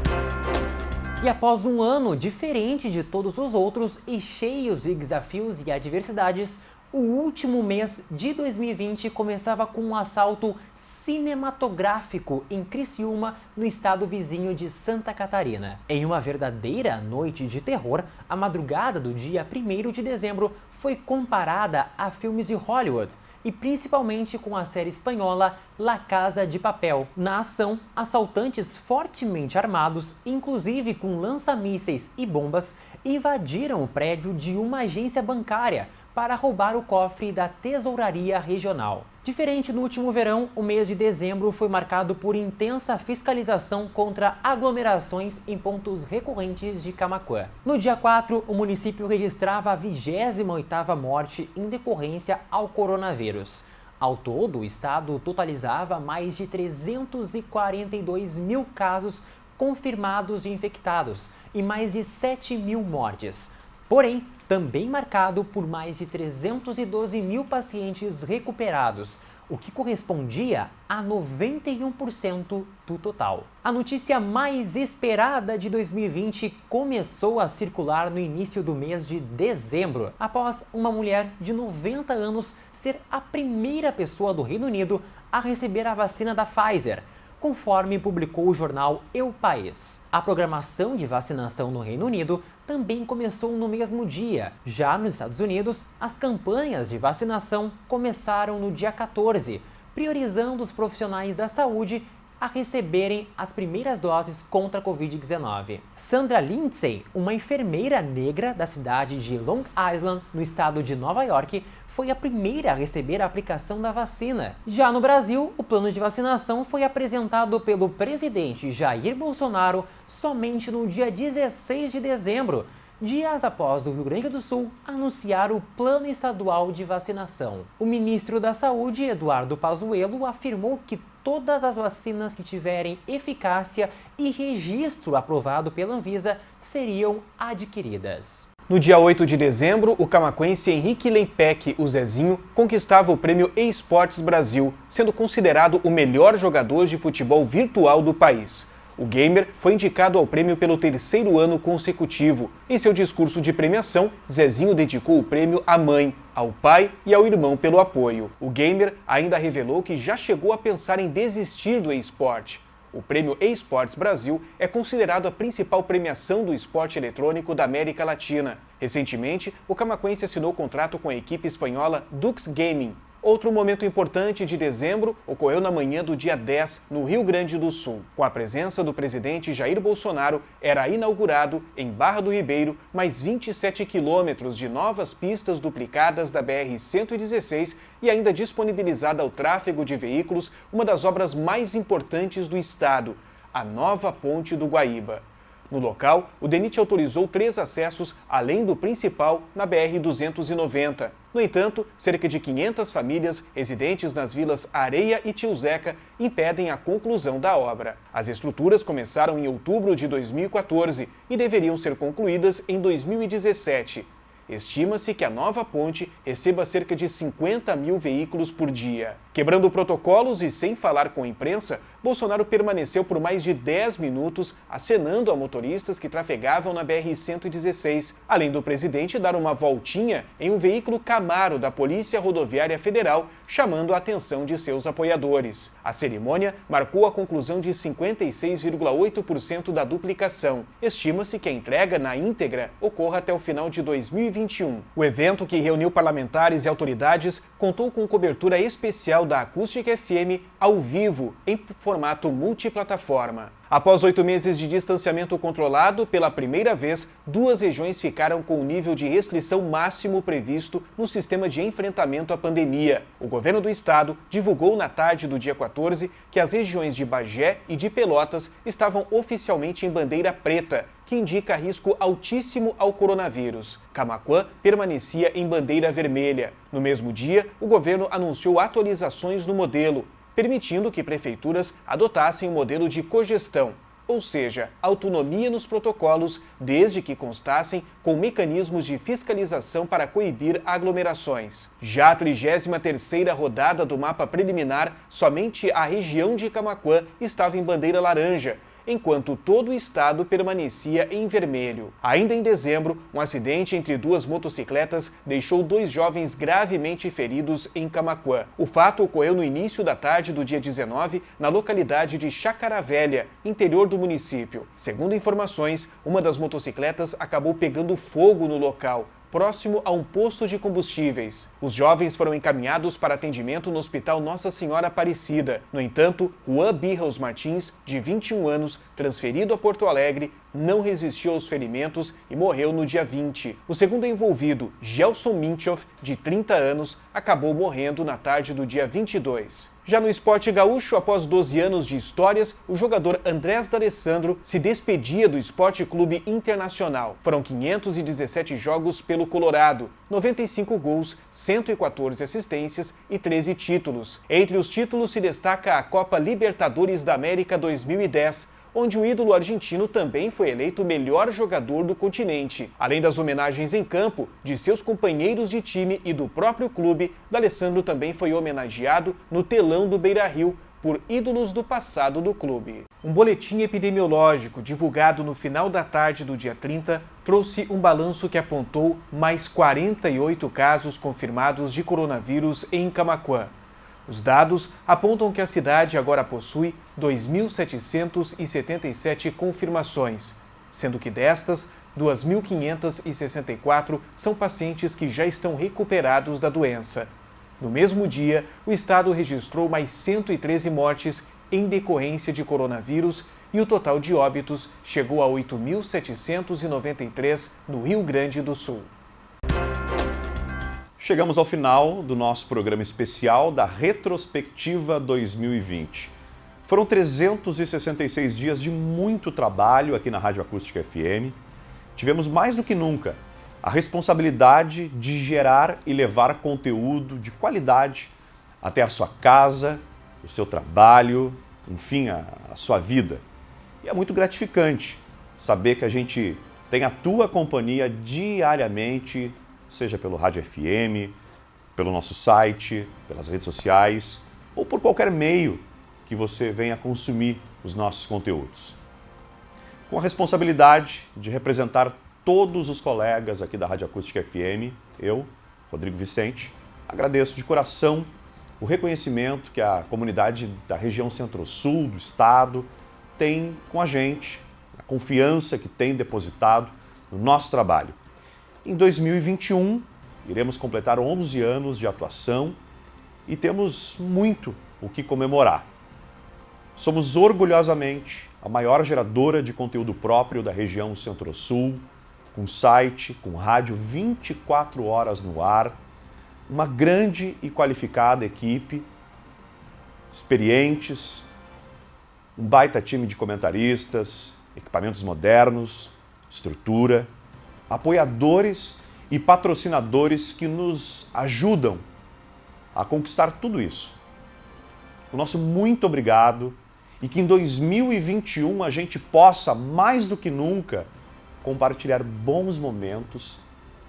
E após um ano diferente de todos os outros e cheios de desafios e adversidades, o último mês de 2020 começava com um assalto cinematográfico em Criciúma, no estado vizinho de Santa Catarina. Em uma verdadeira noite de terror, a madrugada do dia 1º de dezembro foi comparada a filmes de Hollywood, e principalmente com a série espanhola La Casa de Papel. Na ação, assaltantes fortemente armados, inclusive com lança-mísseis e bombas, invadiram o prédio de uma agência bancária, para roubar o cofre da Tesouraria Regional. Diferente do último verão, o mês de dezembro foi marcado por intensa fiscalização contra aglomerações em pontos recorrentes de Camaquã. No dia 4, o município registrava a 28ª morte em decorrência ao coronavírus. Ao todo, o estado totalizava mais de 342 mil casos confirmados de infectados e mais de 7 mil mortes. Porém, também marcado por mais de 312 mil pacientes recuperados, o que correspondia a 91% do total. A notícia mais esperada de 2020 começou a circular no início do mês de dezembro, após uma mulher de 90 anos ser a primeira pessoa do Reino Unido a receber a vacina da Pfizer, conforme publicou o jornal El País. A programação de vacinação no Reino Unido também começou no mesmo dia. Já nos Estados Unidos, as campanhas de vacinação começaram no dia 14, priorizando os profissionais da saúde a receberem as primeiras doses contra a Covid-19. Sandra Lindsay, uma enfermeira negra da cidade de Long Island, no estado de Nova York, foi a primeira a receber a aplicação da vacina. Já no Brasil, o plano de vacinação foi apresentado pelo presidente Jair Bolsonaro somente no dia 16 de dezembro, dias após o Rio Grande do Sul anunciar o Plano Estadual de Vacinação. O ministro da Saúde, Eduardo Pazuello, afirmou que todas as vacinas que tiverem eficácia e registro aprovado pela Anvisa seriam adquiridas. No dia 8 de dezembro, o camaquense Henrique Lempec, o Zezinho, conquistava o prêmio eSports Brasil, sendo considerado o melhor jogador de futebol virtual do país. O gamer foi indicado ao prêmio pelo 3º ano consecutivo. Em seu discurso de premiação, Zezinho dedicou o prêmio à mãe, ao pai e ao irmão pelo apoio. O gamer ainda revelou que já chegou a pensar em desistir do eSport. O prêmio eSports Brasil é considerado a principal premiação do esporte eletrônico da América Latina. Recentemente, o camaquense assinou contrato com a equipe espanhola Dux Gaming. Outro momento importante de dezembro ocorreu na manhã do dia 10, no Rio Grande do Sul. Com a presença do presidente Jair Bolsonaro, era inaugurado, em Barra do Ribeiro, mais 27 quilômetros de novas pistas duplicadas da BR-116 e ainda disponibilizada ao tráfego de veículos uma das obras mais importantes do estado, a nova Ponte do Guaíba. No local, o DENIT autorizou 3 acessos, além do principal, na BR-290. No entanto, cerca de 500 famílias residentes nas vilas Areia e Tio Zeca impedem a conclusão da obra. As estruturas começaram em outubro de 2014 e deveriam ser concluídas em 2017. Estima-se que a nova ponte receba cerca de 50 mil veículos por dia. Quebrando protocolos e sem falar com a imprensa, Bolsonaro permaneceu por mais de 10 minutos acenando a motoristas que trafegavam na BR-116, além do presidente dar uma voltinha em um veículo Camaro da Polícia Rodoviária Federal, chamando a atenção de seus apoiadores. A cerimônia marcou a conclusão de 56,8% da duplicação. Estima-se que a entrega na íntegra ocorra até o final de 2021. O evento, que reuniu parlamentares e autoridades, contou com cobertura especial da Acústica FM ao vivo, em formato multiplataforma. Após 8 meses de distanciamento controlado, pela primeira vez, 2 regiões ficaram com o nível de restrição máximo previsto no sistema de enfrentamento à pandemia. O governo do estado divulgou na tarde do dia 14 que as regiões de Bagé e de Pelotas estavam oficialmente em bandeira preta, que indica risco altíssimo ao coronavírus. Camaquã permanecia em bandeira vermelha. No mesmo dia, o governo anunciou atualizações no modelo, permitindo que prefeituras adotassem o modelo de cogestão, ou seja, autonomia nos protocolos, desde que constassem com mecanismos de fiscalização para coibir aglomerações. Já a 33ª rodada do mapa preliminar, somente a região de Camaquã estava em bandeira laranja, enquanto todo o estado permanecia em vermelho. Ainda em dezembro, um acidente entre 2 motocicletas deixou 2 jovens gravemente feridos em Camaquã. O fato ocorreu no início da tarde do dia 19, na localidade de Chácara Velha, interior do município. Segundo informações, uma das motocicletas acabou pegando fogo no local, próximo a um posto de combustíveis. Os jovens foram encaminhados para atendimento no Hospital Nossa Senhora Aparecida. No entanto, Juan Birros Martins, de 21 anos, transferido a Porto Alegre, não resistiu aos ferimentos e morreu no dia 20. O segundo envolvido, Gelson Minchoff, de 30 anos, acabou morrendo na tarde do dia 22. Já no esporte gaúcho, após 12 anos de histórias, o jogador Andrés D'Alessandro se despedia do Esporte Clube Internacional. Foram 517 jogos pelo Colorado, 95 gols, 114 assistências e 13 títulos. Entre os títulos se destaca a Copa Libertadores da América 2010, onde o ídolo argentino também foi eleito o melhor jogador do continente. Além das homenagens em campo, de seus companheiros de time e do próprio clube, D'Alessandro também foi homenageado no telão do Beira-Rio por ídolos do passado do clube. Um boletim epidemiológico divulgado no final da tarde do dia 30 trouxe um balanço que apontou mais 48 casos confirmados de coronavírus em Camaquã. Os dados apontam que a cidade agora possui 2.777 confirmações, sendo que destas, 2.564 são pacientes que já estão recuperados da doença. No mesmo dia, o estado registrou mais 113 mortes em decorrência de coronavírus e o total de óbitos chegou a 8.793 no Rio Grande do Sul. Chegamos ao final do nosso programa especial da Retrospectiva 2020. Foram 366 dias de muito trabalho aqui na Rádio Acústica FM. Tivemos mais do que nunca a responsabilidade de gerar e levar conteúdo de qualidade até a sua casa, o seu trabalho, enfim, a sua vida. E é muito gratificante saber que a gente tem a tua companhia diariamente, seja pelo Rádio FM, pelo nosso site, pelas redes sociais ou por qualquer meio que você venha consumir os nossos conteúdos. Com a responsabilidade de representar todos os colegas aqui da Rádio Acústica FM, eu, Rodrigo Vicente, agradeço de coração o reconhecimento que a comunidade da região Centro-Sul do estado tem com a gente, a confiança que tem depositado no nosso trabalho. Em 2021, iremos completar 11 anos de atuação e temos muito o que comemorar. Somos orgulhosamente a maior geradora de conteúdo próprio da região Centro-Sul, com site, com rádio 24 horas no ar, uma grande e qualificada equipe, experientes, um baita time de comentaristas, equipamentos modernos, estrutura, apoiadores e patrocinadores que nos ajudam a conquistar tudo isso. O nosso muito obrigado e que em 2021 a gente possa, mais do que nunca, compartilhar bons momentos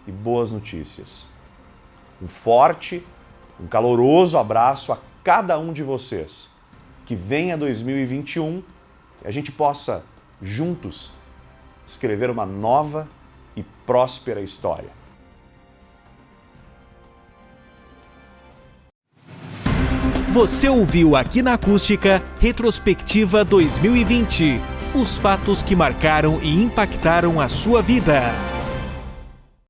e boas notícias. Um forte, um caloroso abraço a cada um de vocês. Que venha 2021 e a gente possa, juntos, escrever uma nova e próspera história. Você ouviu aqui na Acústica Retrospectiva 2020. Os fatos que marcaram e impactaram a sua vida.